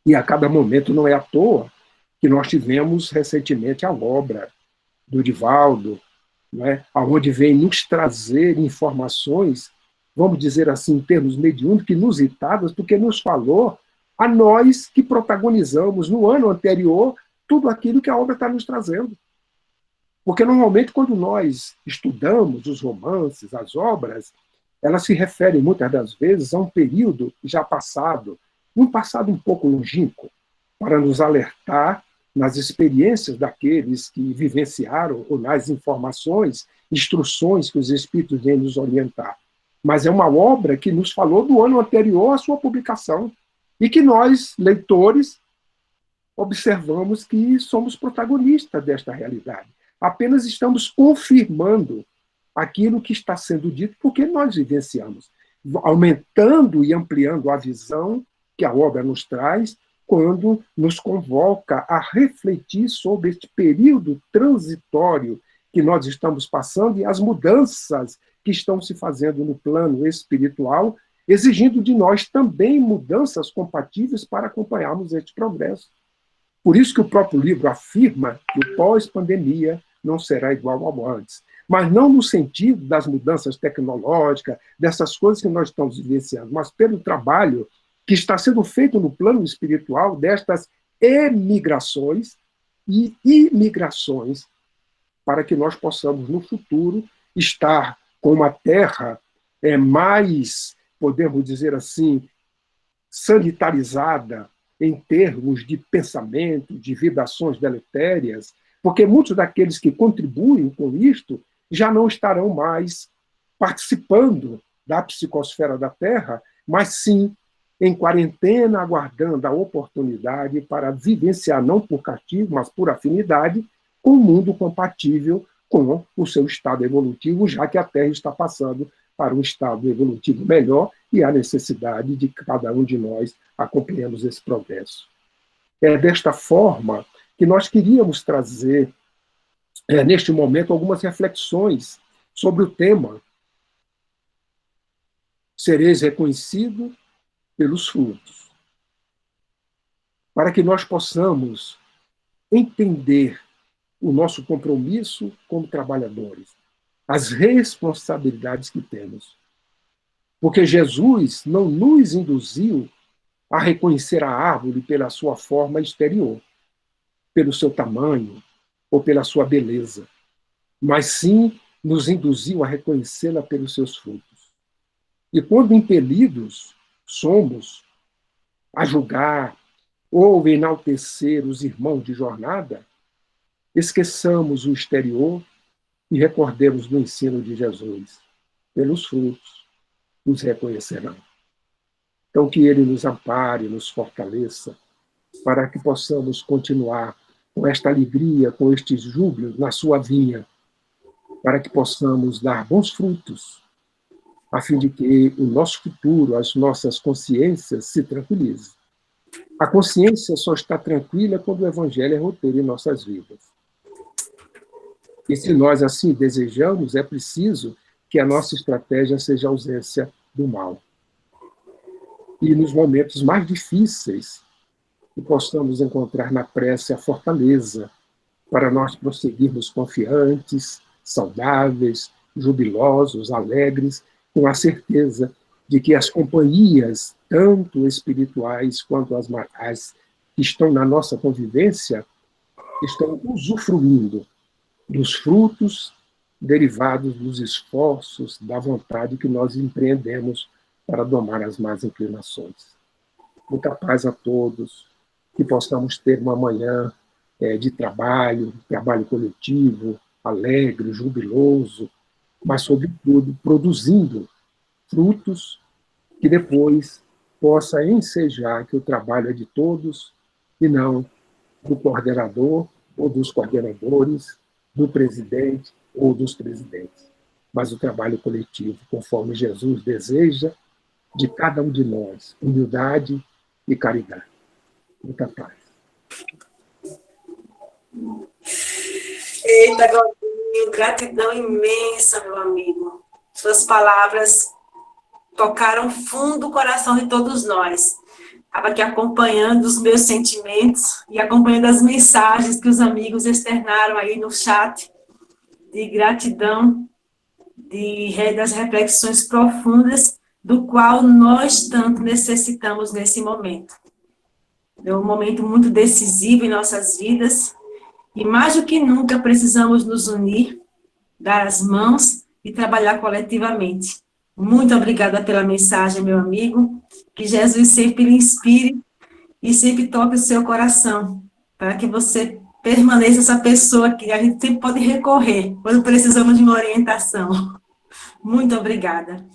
E a cada momento não é à toa que nós tivemos recentemente a obra do Divaldo, né, onde vem nos trazer informações, vamos dizer assim, em termos mediúnicos, inusitadas, porque nos falou a nós que protagonizamos no ano anterior tudo aquilo que a obra está nos trazendo. Porque normalmente quando nós estudamos os romances, as obras, elas se referem muitas das vezes a um período já passado, um passado um pouco longínquo, para nos alertar nas experiências daqueles que vivenciaram, ou nas informações, instruções que os Espíritos vêm nos orientar. Mas é uma obra que nos falou do ano anterior à sua publicação, e que nós, leitores, observamos que somos protagonistas desta realidade. Apenas estamos confirmando aquilo que está sendo dito, porque nós vivenciamos, aumentando e ampliando a visão que a obra nos traz, quando nos convoca a refletir sobre este período transitório que nós estamos passando e as mudanças que estão se fazendo no plano espiritual, exigindo de nós também mudanças compatíveis para acompanharmos este progresso. Por isso que o próprio livro afirma que o pós-pandemia não será igual ao antes. Mas não no sentido das mudanças tecnológicas, dessas coisas que nós estamos vivenciando, mas pelo trabalho que está sendo feito no plano espiritual destas emigrações e imigrações, para que nós possamos, no futuro, estar com uma terra mais, podemos dizer assim, sanitarizada em termos de pensamento, de vibrações deletérias, porque muitos daqueles que contribuem com isto já não estarão mais participando da psicosfera da Terra, mas sim em quarentena, aguardando a oportunidade para vivenciar, não por castigo, mas por afinidade, com um mundo compatível com o seu estado evolutivo, já que a Terra está passando para um estado evolutivo melhor e a necessidade de cada um de nós acompanharmos esse progresso. É desta forma que nós queríamos trazer, neste momento, algumas reflexões sobre o tema Sereis reconhecido pelos frutos, para que nós possamos entender o nosso compromisso como trabalhadores, as responsabilidades que temos. Porque Jesus não nos induziu a reconhecer a árvore pela sua forma exterior, pelo seu tamanho ou pela sua beleza, mas sim nos induziu a reconhecê-la pelos seus frutos. E quando impelidos somos a julgar ou enaltecer os irmãos de jornada, esqueçamos o exterior e recordemos do ensino de Jesus. Pelos frutos os reconhecerão. Então, que Ele nos ampare, nos fortaleça, para que possamos continuar com esta alegria, com este júbilo na sua vinha, para que possamos dar bons frutos, a fim de que o nosso futuro, as nossas consciências se tranquilizem. A consciência só está tranquila quando o Evangelho é roteiro em nossas vidas. E se nós assim desejamos, é preciso que a nossa estratégia seja a ausência do mal. E nos momentos mais difíceis, que possamos encontrar na prece a fortaleza para nós prosseguirmos confiantes, saudáveis, jubilosos, alegres, com a certeza de que as companhias, tanto espirituais quanto as que estão na nossa convivência, estão usufruindo dos frutos derivados dos esforços, da vontade que nós empreendemos para domar as más inclinações. Muita paz a todos, que possamos ter uma manhã de trabalho coletivo, alegre, jubiloso, mas, sobretudo, produzindo frutos que depois possa ensejar que o trabalho é de todos e não do coordenador ou dos coordenadores, do presidente ou dos presidentes, mas o trabalho coletivo, conforme Jesus deseja, de cada um de nós, humildade e caridade. Muita paz. Eita, Godinho, gratidão imensa, meu amigo. Suas palavras tocaram fundo o coração de todos nós. Estava aqui acompanhando os meus sentimentos e acompanhando as mensagens que os amigos externaram aí no chat, de gratidão, das reflexões profundas, do qual nós tanto necessitamos nesse momento. É um momento muito decisivo em nossas vidas, e mais do que nunca precisamos nos unir, dar as mãos e trabalhar coletivamente. Muito obrigada pela mensagem, meu amigo. Que Jesus sempre lhe inspire e sempre toque o seu coração, para que você permaneça essa pessoa que a gente sempre pode recorrer quando precisamos de uma orientação. Muito obrigada.